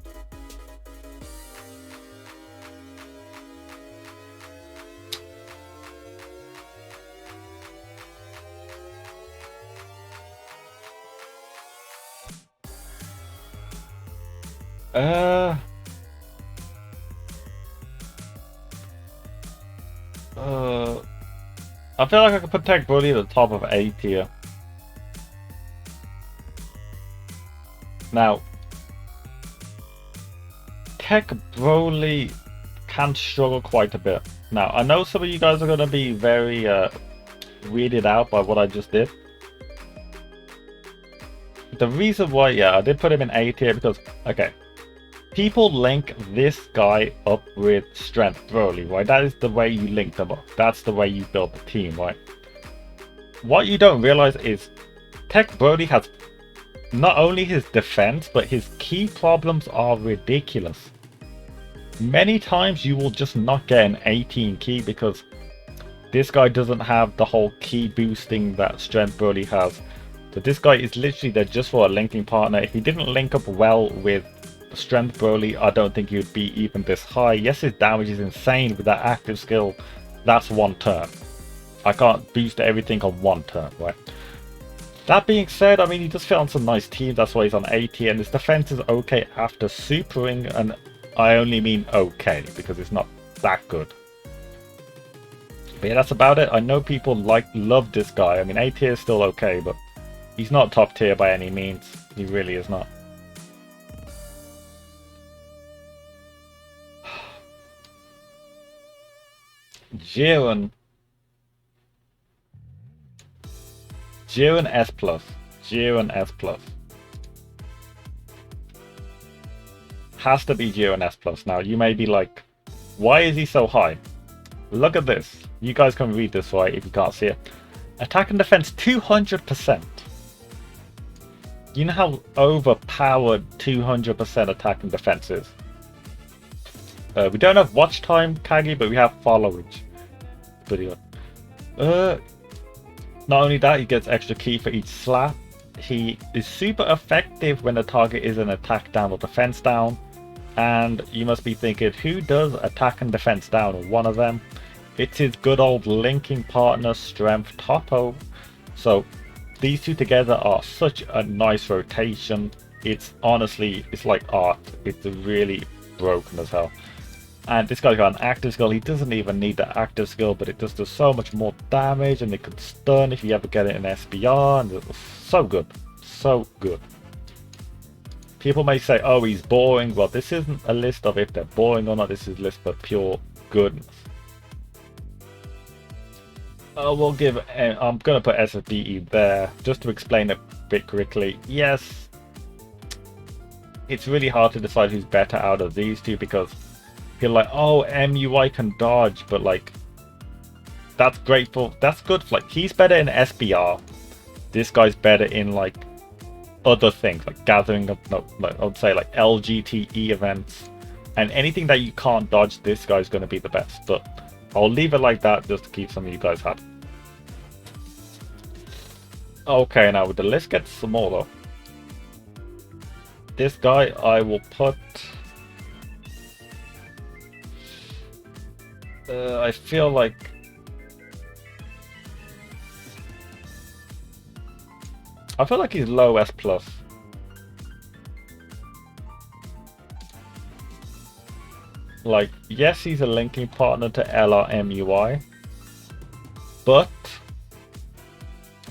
I feel like I could put Tech Broly at the top of A tier. Now, Tech Broly can struggle quite a bit. Now, I know some of you guys are going to be very weirded out by what I just did. The reason why, yeah, I did put him in A tier because, okay, people link this guy up with Strength Broly, right? That is the way you link them up. That's the way you build the team, right? What you don't realize is Tech Broly has not only his defense, but his key problems are ridiculous. Many times you will just not get an 18 key because this guy doesn't have the whole key boosting that Strength Broly has. So this guy is literally there just for a linking partner. If he didn't link up well with Strength Broly, I don't think he would be even this high. Yes, his damage is insane with that active skill. That's one turn. I can't boost everything on one turn, right? That being said, I mean, he does fit on some nice teams. That's why he's on 80, and his defense is okay after supering, and I only mean okay because it's not that good. But yeah, that's about it. I know people love this guy. I mean, A tier is still okay, but he's not top tier by any means. He really is not. Jiren S+. Jiren S+. Has to be Jiren S+. Now, you may be like, why is he so high? Look at this. You guys can read this right if you can't see it. Attack and defense 200%. You know how overpowered 200% attack and defense is? We don't have watch time, Kagi, but we have followage. Pretty good. Not only that, he gets extra ki for each slap. He is super effective when the target is an attack down or defense down. And you must be thinking, who does attack and defense down? One of them. It's his good old linking partner, Strength Topo. So these two together are such a nice rotation. It's honestly, it's like art. It's really broken as hell. And this guy's got an active skill. He doesn't even need the active skill, but it just does so much more damage, and it can stun if you ever get it in SBR, and it's so good. So good. People may say, oh, he's boring. Well, this isn't a list of if they're boring or not. This is a list of pure goodness. We'll give, I'm going to put SFDE there, just to explain it a bit quickly. Yes, it's really hard to decide who's better out of these two, because you're like, oh, MUI can dodge, but like, that's great for, that's good for, like, he's better in SBR. This guy's better in like other things, like gathering up, no, like, I would say like LGTE events, and anything that you can't dodge, this guy's going to be the best. But I'll leave it like that just to keep some of you guys happy. Okay, now the list gets smaller. This guy I will put, I feel like he's low S+. Like, yes, he's a linking partner to LRMUI, but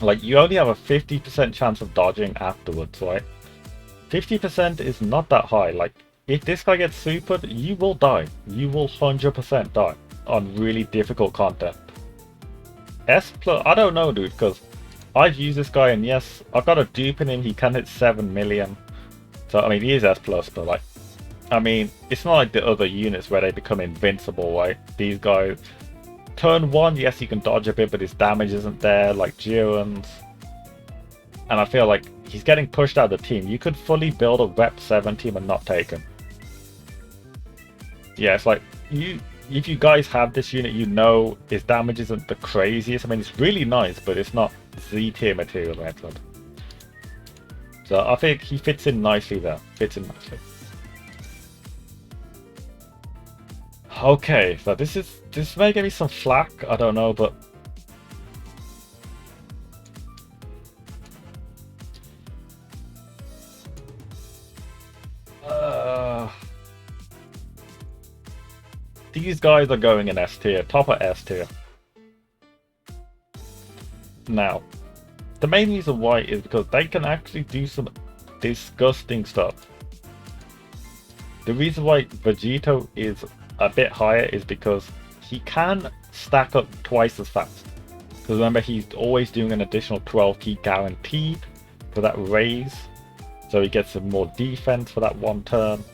Like, you only have a 50% chance of dodging afterwards, right? 50% is not that high. Like, if this guy gets supered, you will die. You will 100% die on really difficult content. S plus, I don't know, dude, because I've used this guy, and yes, I've got a dupe in him. He can hit 7 million. So, I mean, he is S plus, but like, I mean, it's not like the other units where they become invincible, right? These guys, turn 1, yes, he can dodge a bit, but his damage isn't there, like Jiren's. And I feel like he's getting pushed out of the team. You could fully build a Rep 7 team and not take him. Yeah, it's like, if you guys have this unit, you know his damage isn't the craziest. I mean, it's really nice, but it's not Z tier material method. So I think he fits in nicely there. Fits in nicely. Okay, so this may give me some flack, I don't know, but these guys are going in S tier, top of S tier. Now, the main reason why is because they can actually do some disgusting stuff. The reason why Vegito is a bit higher is because he can stack up twice as fast. Because remember, he's always doing an additional 12 key guaranteed for that raise. So he gets some more defense for that one turn.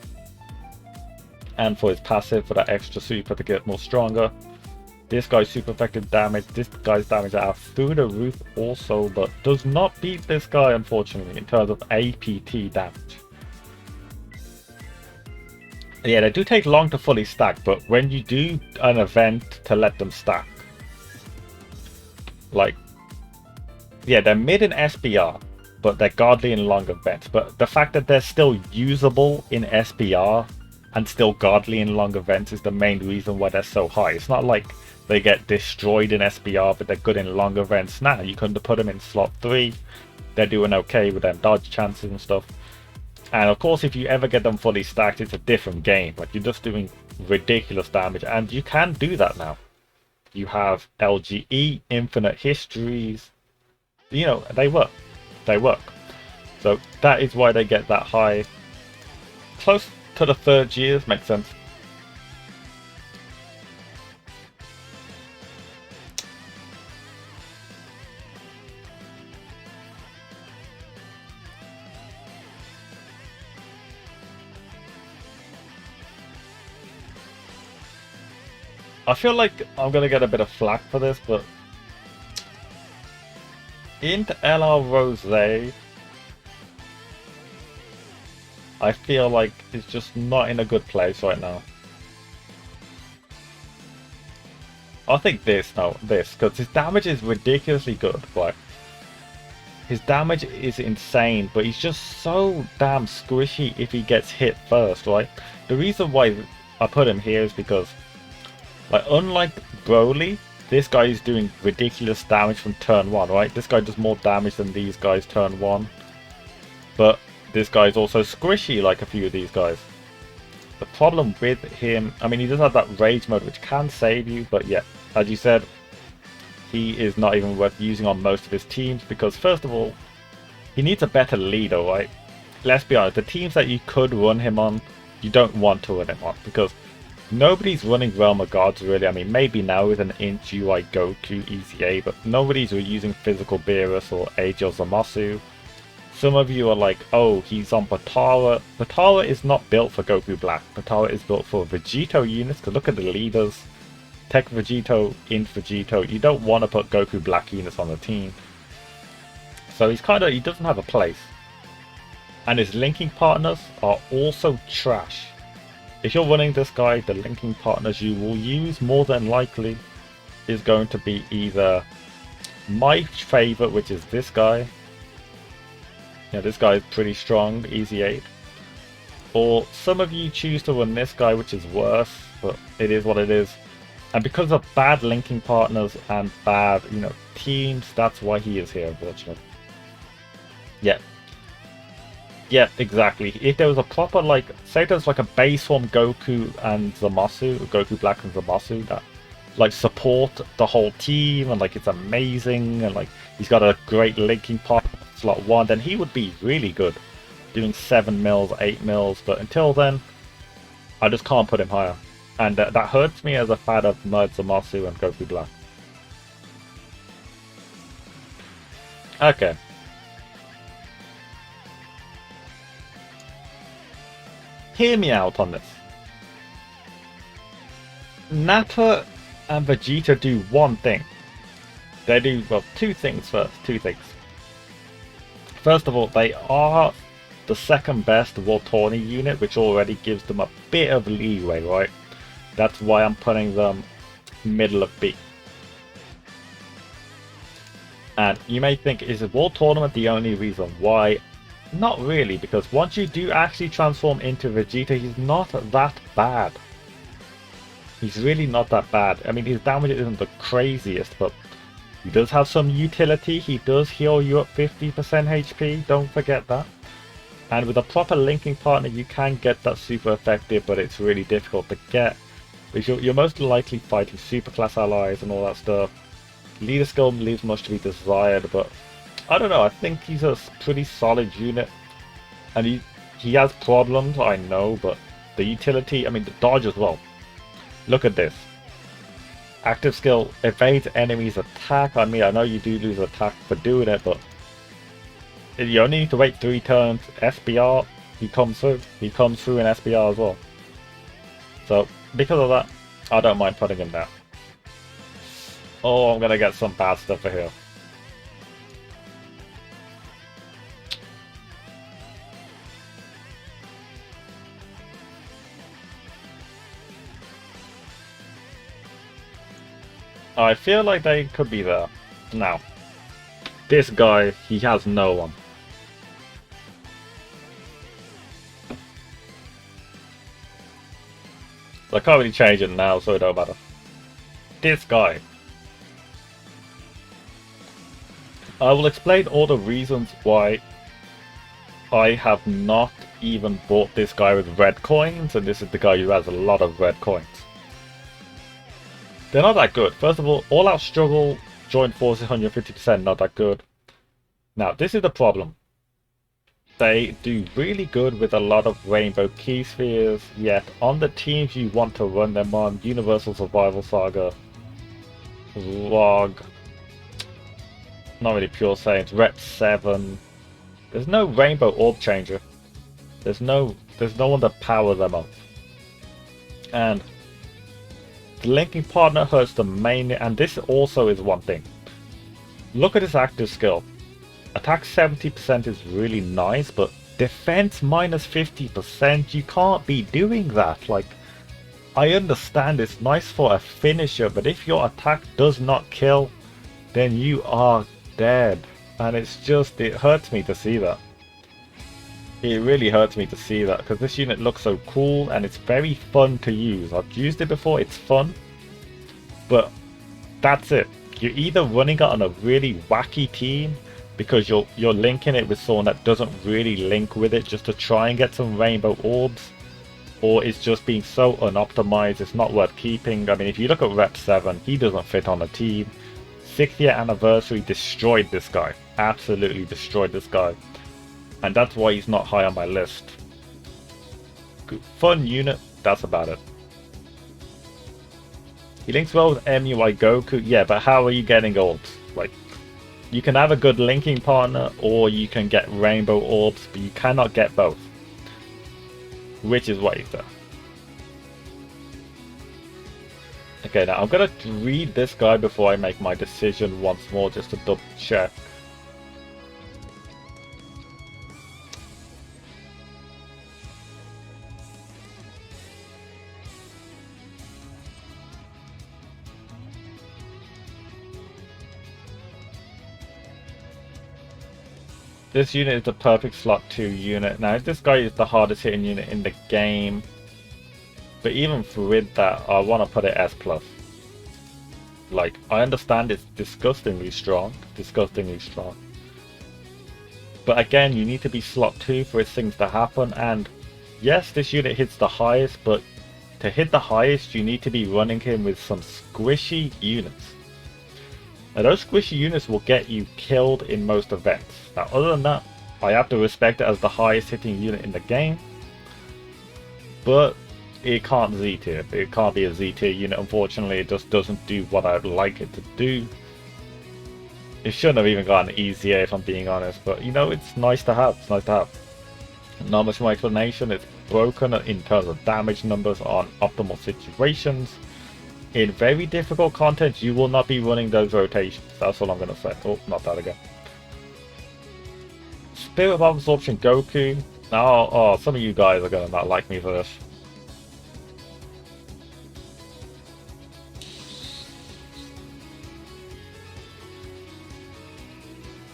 And for his passive for that extra super to get more stronger. This guy's super effective damage, this guy's damage are through the roof also, but does not beat this guy unfortunately in terms of APT damage. Yeah, they do take long to fully stack, but when you do an event to let them stack, like, yeah, they're mid in SBR, but they're godly in long events. But the fact that they're still usable in SBR and still godly in long events is the main reason why they're so high. It's not like they get destroyed in SBR, but they're good in long events. Now, you couldn't put them in slot 3. They're doing okay with their dodge chances and stuff. And of course, if you ever get them fully stacked, it's a different game. Like, you're just doing ridiculous damage, and you can do that now. You have LGE, infinite histories. You know, they work. They work. So that is why they get that high. Close to the 3rd years, makes sense. I feel like I'm gonna get a bit of flack for this, but Int LR Rose, I feel like it's just not in a good place right now. I think this, because his damage is ridiculously good, right? His damage is insane, but he's just so damn squishy if he gets hit first, right? The reason why I put him here is because, like, unlike Broly, this guy is doing ridiculous damage from turn 1, right? This guy does more damage than these guys turn 1. But this guy is also squishy like a few of these guys. The problem with him, I mean, he does have that rage mode which can save you, but yeah, as you said, he is not even worth using on most of his teams because, first of all, he needs a better leader, right? Let's be honest, the teams that you could run him on, you don't want to run him on because nobody's running Realm of Gods really. I mean, maybe now with an Int UI Goku ECA, but nobody's using Physical Beerus or Angel Zamasu. Some of you are like, oh, he's on Potara. Potara is not built for Goku Black. Potara is built for Vegito units, because look at the leaders. Tech Vegito, Int Vegito. You don't want to put Goku Black units on the team. So he doesn't have a place. And his linking partners are also trash. If you're running this guy, the linking partners you will use more than likely is going to be either my favorite, which is this guy. Yeah, this guy is pretty strong, easy 8. Or some of you choose to run this guy, which is worse, but it is what it is. And because of bad linking partners and bad, teams, that's why he is here, unfortunately. Yeah. Yeah, exactly. If there was a proper, say there's like a base form Goku and Zamasu, Goku Black and Zamasu, that like support the whole team and like it's amazing and like he's got a great linking part slot 1, then he would be really good doing 7 mils, 8 mils, but until then I just can't put him higher, and that hurts me as a fan of Merge Zamasu and Goku Black. Okay. Hear me out on this. Nappa and Vegeta do one thing. They do, well, two things first. Two things. First of all, they are the second best World Tourney unit, which already gives them a bit of leeway, right? That's why I'm putting them middle of B. And you may think, is the World Tournament the only reason why? Not really, because once you do actually transform into Vegeta, he's not that bad. He's really not that bad. I mean, his damage isn't the craziest, but he does have some utility. He does heal you up 50% HP, don't forget that. And with a proper linking partner, you can get that super effective, but it's really difficult to get. Because you're most likely fighting superclass allies and all that stuff. Leader skill leaves much to be desired, but I don't know, I think he's a pretty solid unit. And he has problems, I know, but the utility, I mean the dodge as well. Look at this. Active skill evades enemies' attack. I mean, I know you do lose attack for doing it, but you only need to wait 3 turns. SBR, he comes through. He comes through in SBR as well. So, because of that, I don't mind putting him down. Oh, I'm gonna get some bad stuff for here. I feel like they could be there. Now, this guy, he has no one. I can't really change it now, so it don't matter. This guy. I will explain all the reasons why I have not even bought this guy with red coins, and this is the guy who has a lot of red coins. They're not that good. First of all out struggle, joint force is 150%, not that good. Now, this is the problem. They do really good with a lot of rainbow key spheres, yet on the teams you want to run them on, Universal Survival Saga, Log, not really Pure Saiyans, Rep 7, there's no rainbow orb changer. There's no one to power them up. And the linking partner hurts the main, and this also is one thing. Look at his active skill. Attack 70% is really nice, but defense minus 50%, you can't be doing that. Like, I understand it's nice for a finisher, but if your attack does not kill, then you are dead. And it's just, it hurts me to see that. It really hurts me to see that, because this unit looks so cool and it's very fun to use. I've used it before, it's fun, but that's it. You're either running it on a really wacky team because you're linking it with someone that doesn't really link with it just to try and get some rainbow orbs, or it's just being so unoptimized it's not worth keeping. I mean, if you look at Rep 7, he doesn't fit on a team. 60th anniversary destroyed this guy, absolutely destroyed this guy, and that's why he's not high on my list. Good, fun unit, that's about it. He links well with MUI Goku, yeah, but how are you getting orbs? Like, you can have a good linking partner, or you can get rainbow orbs, but you cannot get both. Which is what he's done. Okay, now I'm gonna read this guy before I make my decision once more, just to double check. This unit is the perfect slot 2 unit. Now, this guy is the hardest hitting unit in the game, but even with that, I want to put it S+. Like, I understand it's disgustingly strong, but again, you need to be slot 2 for its things to happen, and yes, this unit hits the highest, but to hit the highest, you need to be running him with some squishy units. Now those squishy units will get you killed in most events. Now other than that, I have to respect it as the highest hitting unit in the game. But it can't Z tier. It can't be a Z tier unit. Unfortunately, it just doesn't do what I'd like it to do. It shouldn't have even gotten easier if I'm being honest. But you know, it's nice to have. It's nice to have. Not much more explanation. It's broken in terms of damage numbers on optimal situations. In very difficult content, you will not be running those rotations. That's all I'm going to say. Oh, not that again. Spirit of Absorption Goku. Now, oh, some of you guys are going to not like me for this.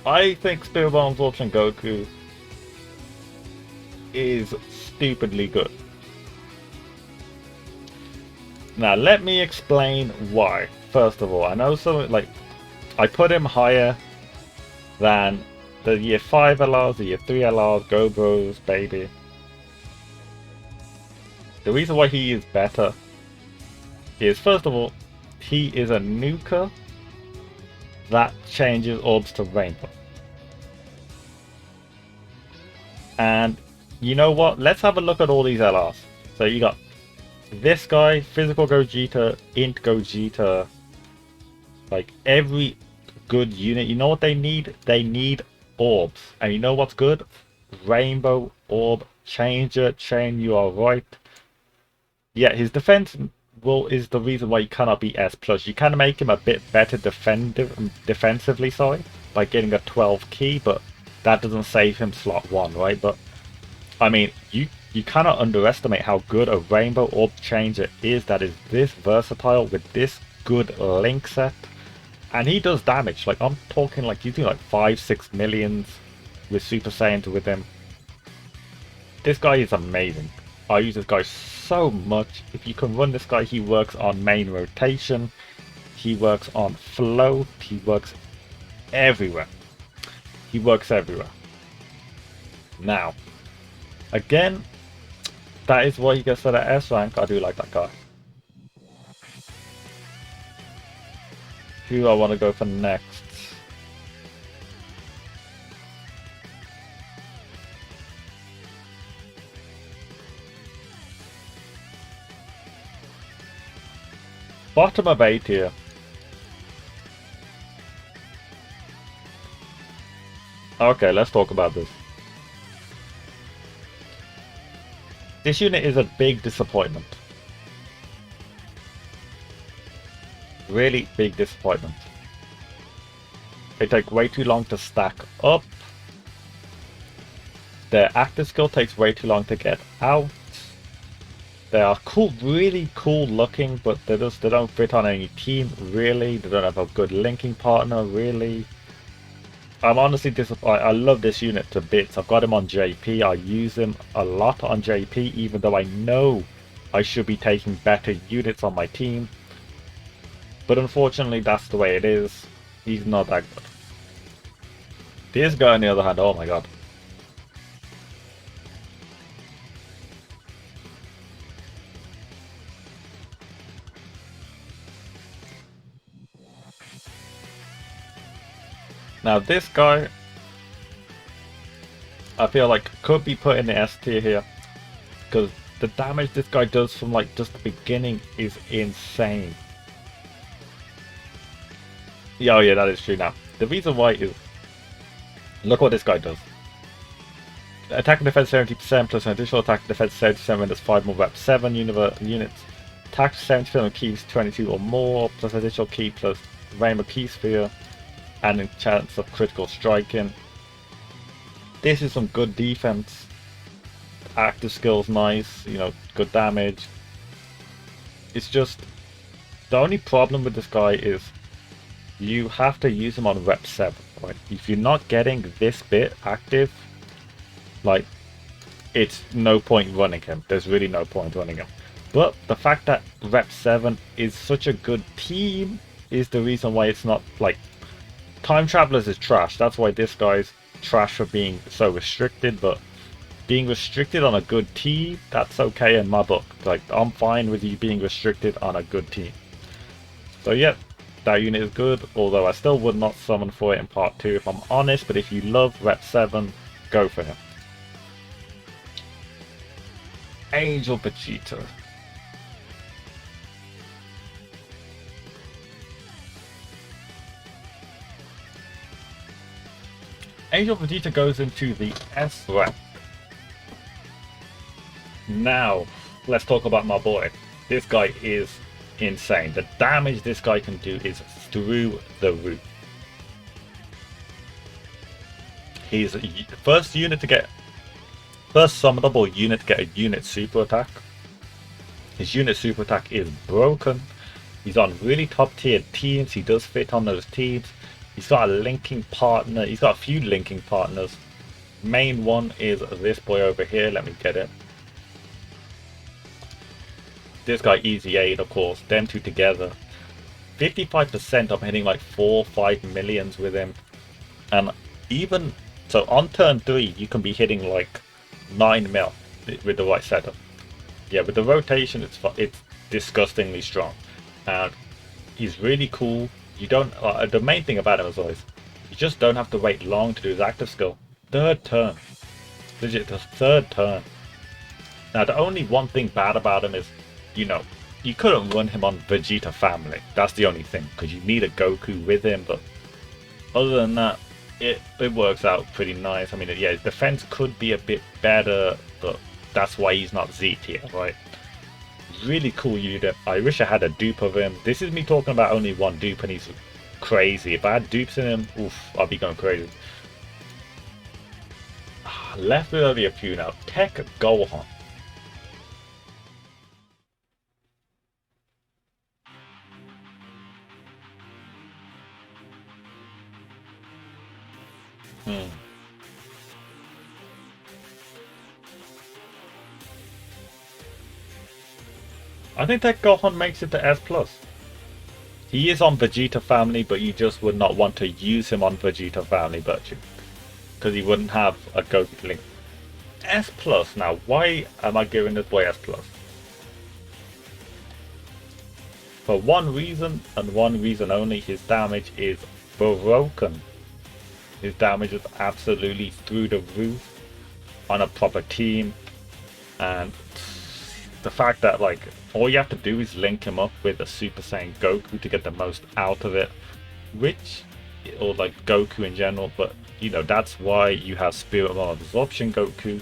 I think Spirit of Absorption Goku is stupidly good. Now let me explain why. First of all, I know some like I put him higher than the year 5 LRs, the year 3 LRs, Go Bros, baby. The reason why he is better is, first of all, he is a nuker that changes orbs to rainbow. And you know what? Let's have a look at all these LRs. So you got this guy, Physical Gogeta, Int Gogeta, like every good unit. You know what they need? They need orbs. And you know what's good? Rainbow Orb Changer, Chain, you are right. Yeah, his defense is the reason why you cannot be S+. You can make him a bit better defensively, sorry, by getting a 12 key, but that doesn't save him slot 1, right? But I mean, you cannot underestimate how good a Rainbow Orb Changer is that is this versatile with this good link set. And he does damage. Like, I'm talking like he's doing like 5-6 millions with Super Saiyans with him. This guy is amazing. I use this guy so much. If you can run this guy, he works on main rotation. He works on float. He works everywhere. He works everywhere. Now, again, that is why he gets to the S rank. I do like that guy. Who do I want to go for next? Bottom of 8 here. Okay, let's talk about this. This unit is a big disappointment. Really big disappointment. They take way too long to stack up. Their active skill takes way too long to get out. They are cool, really cool looking, but they don't fit on any team, really. They don't have a good linking partner, really. I'm honestly disappointed. I love this unit to bits. I've got him on JP. I use him a lot on JP, even though I know I should be taking better units on my team. But unfortunately, that's the way it is. He's not that good. This guy, on the other hand, oh my god. Now this guy, I feel like could be put in the S tier here, because the damage this guy does from like just the beginning is insane. Yeah, oh yeah, that is true. Now the reason why is, look what this guy does. Attack and defense 70% plus an additional attack and defense 70% when there's 5 more reps, 7 units. Attack 70% on keys 22 or more, plus additional key plus Rainbow Key Sphere, and a chance of critical striking. This is some good defense. Active skills nice, you know, good damage. It's just, the only problem with this guy is you have to use him on rep 7, right? If you're not getting this bit active, like, it's no point running him. There's really no point running him. But the fact that rep 7 is such a good team is the reason why it's not, like, Time Travelers is trash. That's why this guy's trash for being so restricted, but being restricted on a good team, that's okay in my book. Like, I'm fine with you being restricted on a good team. So yeah, that unit is good, although I still would not summon for it in part 2 if I'm honest, but if you love Rep 7, go for him. Angel Vegeta. Angel Vegeta goes into the S rank. Now, let's talk about my boy. This guy is insane. The damage this guy can do is through the roof. He's first summonable unit to get a unit super attack. His unit super attack is broken. He's on really top tier teams. He does fit on those teams. He's got a linking partner. He's got a few linking partners. Main one is this boy over here. Let me get it. This guy, Easy 8, of course. Them two together. 55%, I'm hitting like 4 or 5 millions with him. And even so, on turn 3, you can be hitting like 9 mil with the right setup. Yeah, with the rotation, it's disgustingly strong. And he's really cool. You don't. The main thing about him is always, you just don't have to wait long to do his active skill. Third turn. Legit, the third turn. Now, the only one thing bad about him is, you know, you couldn't run him on Vegeta family. That's the only thing, because you need a Goku with him. But other than that, it works out pretty nice. I mean, yeah, his defense could be a bit better, but that's why he's not Z tier, right? Really cool unit. I wish I had a dupe of him. This is me talking about only one dupe, and he's crazy. If I had dupes in him, oof, I'd be going crazy. Left with only a few now. Tech Gohan. I think that Gohan makes it to S+. He is on Vegeta family, but you just would not want to use him on Vegeta family virtue, because he wouldn't have a Goku link. S+, now why am I giving this boy S+? For one reason, and one reason only, his damage is broken. His damage is absolutely through the roof on a proper team, and the fact that like all you have to do is link him up with a Super Saiyan Goku to get the most out of it, or like Goku in general. But you know, that's why you have Spirit Bomb Absorption Goku.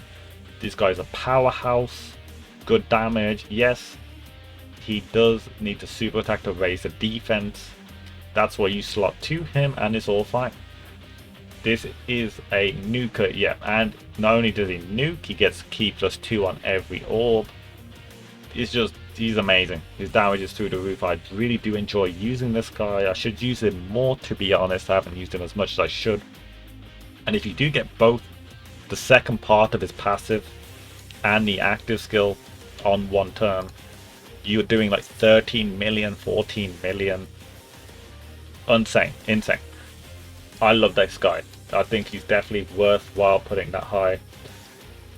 This guy's a powerhouse, good damage. Yes, he does need to super attack to raise the defense. That's why you slot to him, and it's all fine. This is a nuker, yeah, and not only does he nuke, he gets Ki +2 on every orb. He's amazing. His damage is through the roof. I really do enjoy using this guy. I should use him more, to be honest. I haven't used him as much as I should. And if you do get both the second part of his passive and the active skill on one turn, you're doing like 13 million, 14 million. Insane. I love this guy. I think he's definitely worthwhile putting that high.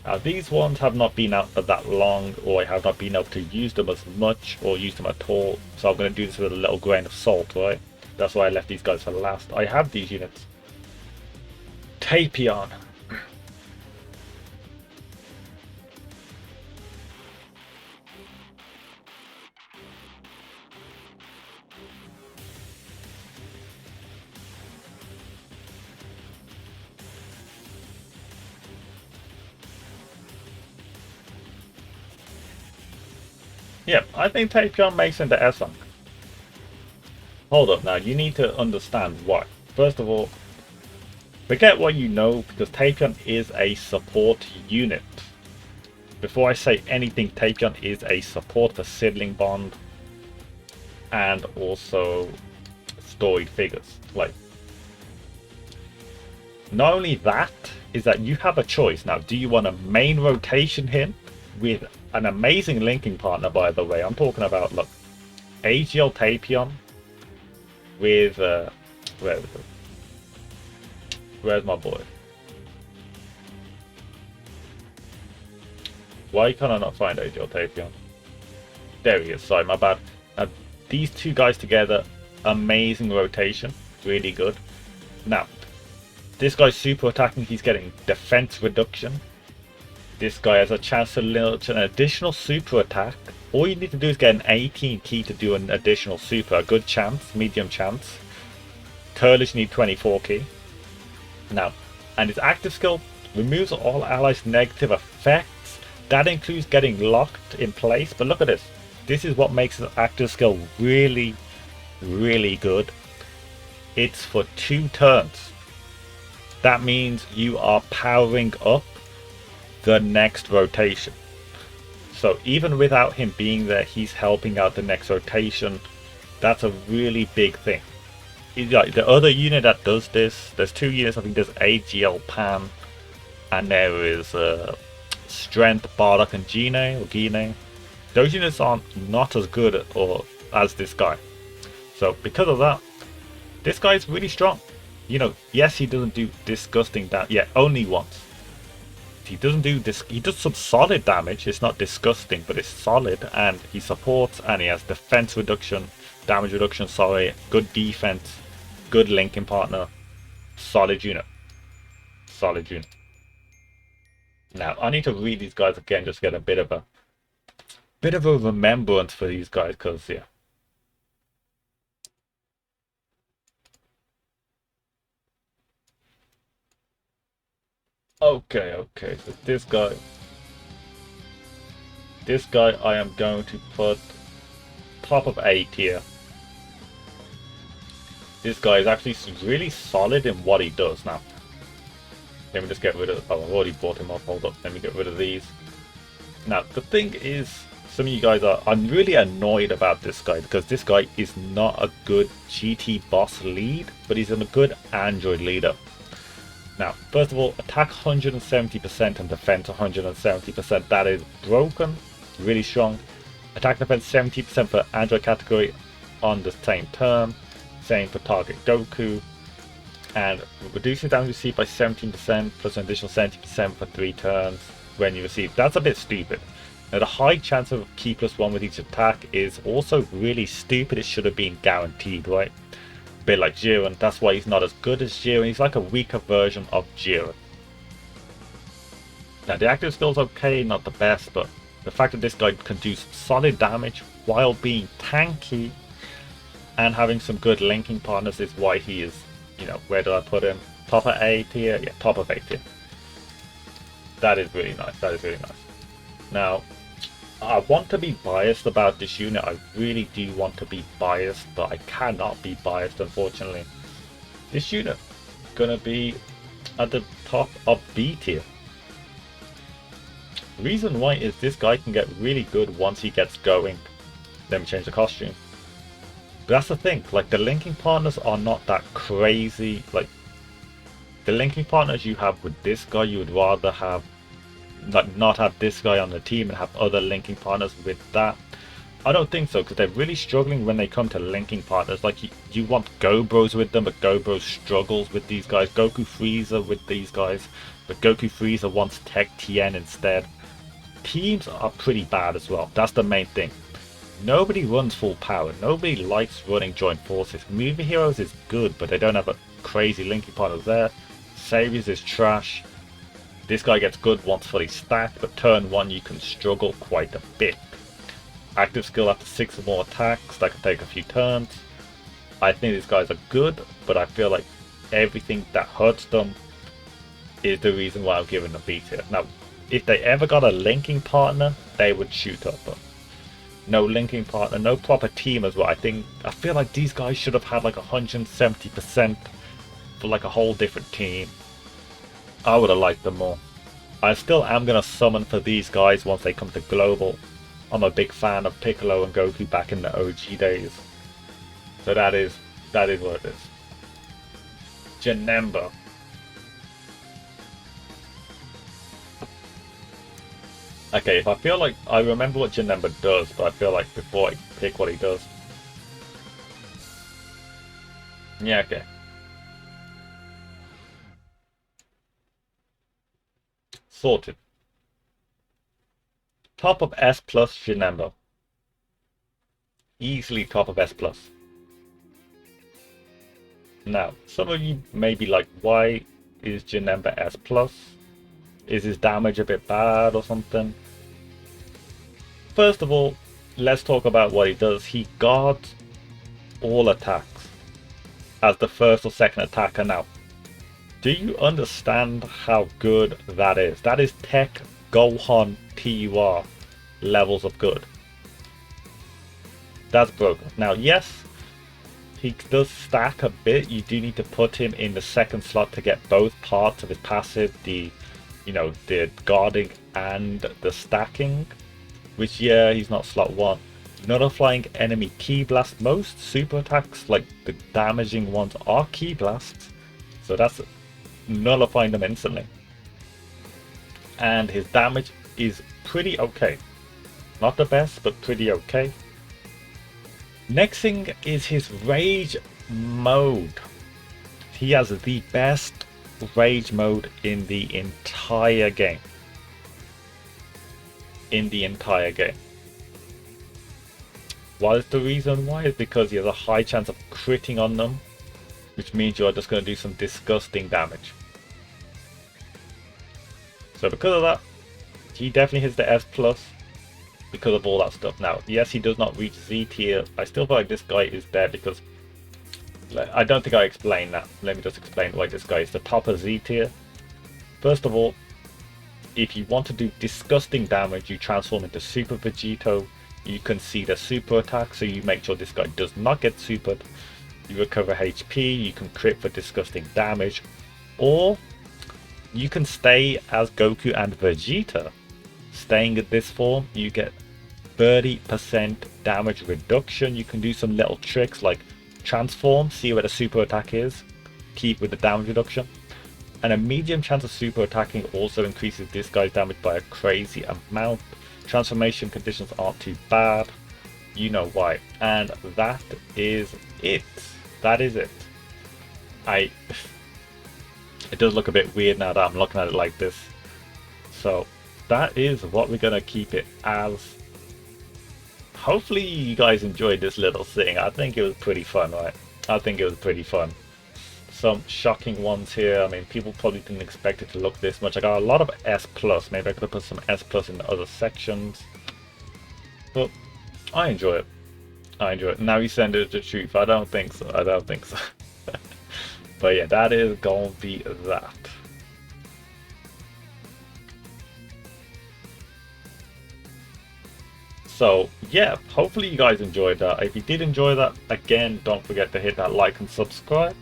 Now, these ones have not been out for that long, or I have not been able to use them as much or use them at all, so I'm going to do this with a little grain of salt, right? That's why I left these guys for last. I have these units. Tapion. Yeah, I think Tapion makes into S rank. Hold up now, you need to understand why. First of all, forget what you know, because Tapion is a support unit. Before I say anything, Tapion is a support for Sibling Bond and also storied figures. Like, not only that, is that you have a choice. Now, do you want to main rotation him with an amazing linking partner, by the way? I'm talking about, look, AGL Tapion with where's my boy? Why can I not find AJ or Tapion? There he is. Sorry, my bad. Now, these two guys together, amazing rotation. Really good. Now, this guy's super attacking. He's getting defense reduction. This guy has a chance to launch an additional super attack. All you need to do is get an 18 key to do an additional super. A good chance, medium chance. Curlers need 24 key. Now, and his active skill removes all allies' negative effects. That includes getting locked in place. But look at this. This is what makes his active skill really, really good. It's for 2 turns. That means you are powering up the next rotation. So even without him being there, he's helping out the next rotation. That's a really big thing. The other unit that does this, there's 2 units. I think there's AGL Pan, and there is Strength, Bardock, and Gine. Those units are not as good or as this guy. So because of that, this guy is really strong. You know, yes, he doesn't do disgusting damage. Yeah, only once. He doesn't do this. He does some solid damage. It's not disgusting, but it's solid, and he supports, and he has defense reduction, damage reduction. Sorry, good defense, good linking partner, solid unit, solid unit. Now I need to read these guys again, just get a bit of a remembrance for these guys, because yeah. Okay, so this guy I am going to put top of A tier. This guy is actually really solid in what he does. Now, let me just get rid of, oh, I've already bought him up, hold up, let me get rid of these. Now, the thing is, some of you guys I'm really annoyed about this guy, because this guy is not a good GT boss lead, but he's a good Android leader. Now, first of all, attack 170% and defense 170%. That is broken, really strong. Attack defense 70% for Android category on the same turn. Same for target Goku. And reduces damage received by 17% plus an additional 70% for 3 turns when you receive. That's a bit stupid. Now, the high chance of key +1 with each attack is also really stupid. It should have been guaranteed, right? Bit like Jiren. That's why he's not as good as Jiren. He's like a weaker version of Jiren. Now, the active skill's okay, not the best, but the fact that this guy can do solid damage while being tanky and having some good linking partners is why he is, you know, where do I put him? Top of A tier? Yeah, top of A tier. That is really nice. That is really nice. Now, I want to be biased about this unit. I really do want to be biased, but I cannot be biased, unfortunately. This unit gonna be at the top of B tier. Reason why is this guy can get really good once he gets going. Let me change the costume. But that's the thing, like the linking partners are not that crazy. Like the linking partners you have with this guy, you would rather have not have this guy on the team and have other linking partners with that. I don't think so, because they're really struggling when they come to linking partners. Like you want Go Bros with them, but Go Bros struggles with these guys. Goku Frieza with these guys, but Goku Frieza wants Tech Tien instead. Teams are pretty bad as well. That's the main thing. Nobody runs full power. Nobody likes running joint forces. Movie Heroes is good, but they don't have a crazy linking partner there. Saviors is trash. This guy gets good once fully stacked, but turn 1 you can struggle quite a bit. Active skill after 6 or more attacks, that can take a few turns. I think these guys are good, but I feel like everything that hurts them is the reason why I'm giving them B tier. Now, if they ever got a linking partner, they would shoot up, but no linking partner, no proper team as well. I feel like these guys should have had like 170% for like a whole different team. I would have liked them more. I still am going to summon for these guys once they come to Global. I'm a big fan of Piccolo and Goku back in the OG days. So that is what it is. Janemba. Okay, if I feel like I remember what Janemba does, but I feel like before I pick what he does. Yeah, okay. Sorted. Top of S plus Janemba. Easily top of S plus. Now, some of you may be like, why is Janemba S plus? Is his damage a bit bad or something? First of all, let's talk about what he does. He guards all attacks as the first or second attacker. Now, do you understand how good that is? That is Tech Gohan TUR levels of good. That's broken. Now, yes, he does stack a bit. You do need to put him in the second slot to get both parts of his passive, the guarding and the stacking. Which, yeah, he's not slot 1. Nullifying enemy ki blast. Most super attacks, like the damaging ones, are ki blasts. So that's nullifying them instantly. And his damage is pretty okay. Not the best, but pretty okay. Next thing is his rage mode. He has the best rage mode in the entire game. What is the reason why? Is because he has a high chance of critting on them, which means you're just going to do some disgusting damage. So because of that, he definitely hits the S plus because of all that stuff. Now, yes, he does not reach Z tier. I still feel like this guy is there because I don't think I explained that. Let me just explain why this guy is the top of Z tier. First of all, if you want to do disgusting damage, you transform into Super Vegito. You can see the super attack, so you make sure this guy does not get supered. You recover HP, you can crit for disgusting damage, or you can stay as Goku and Vegeta. Staying in this form, you get 30% damage reduction. You can do some little tricks like transform, see where the super attack is, keep with the damage reduction. And a medium chance of super attacking also increases this guy's damage by a crazy amount. Transformation conditions aren't too bad. You know why. And that is it. That is it. It does look a bit weird now that I'm looking at it like this. So that is what we're going to keep it as. Hopefully you guys enjoyed this little thing. I think it was pretty fun, right? I think it was pretty fun. Some shocking ones here. I mean, people probably didn't expect it to look this much. I got a lot of S plus. Maybe I could have put some S plus in the other sections, but I enjoy it. I enjoy it. Now you send it the truth. I don't think so. I don't think so. But yeah, that is gonna be that. So yeah, hopefully you guys enjoyed that. If you did enjoy that, again, don't forget to hit that like and subscribe.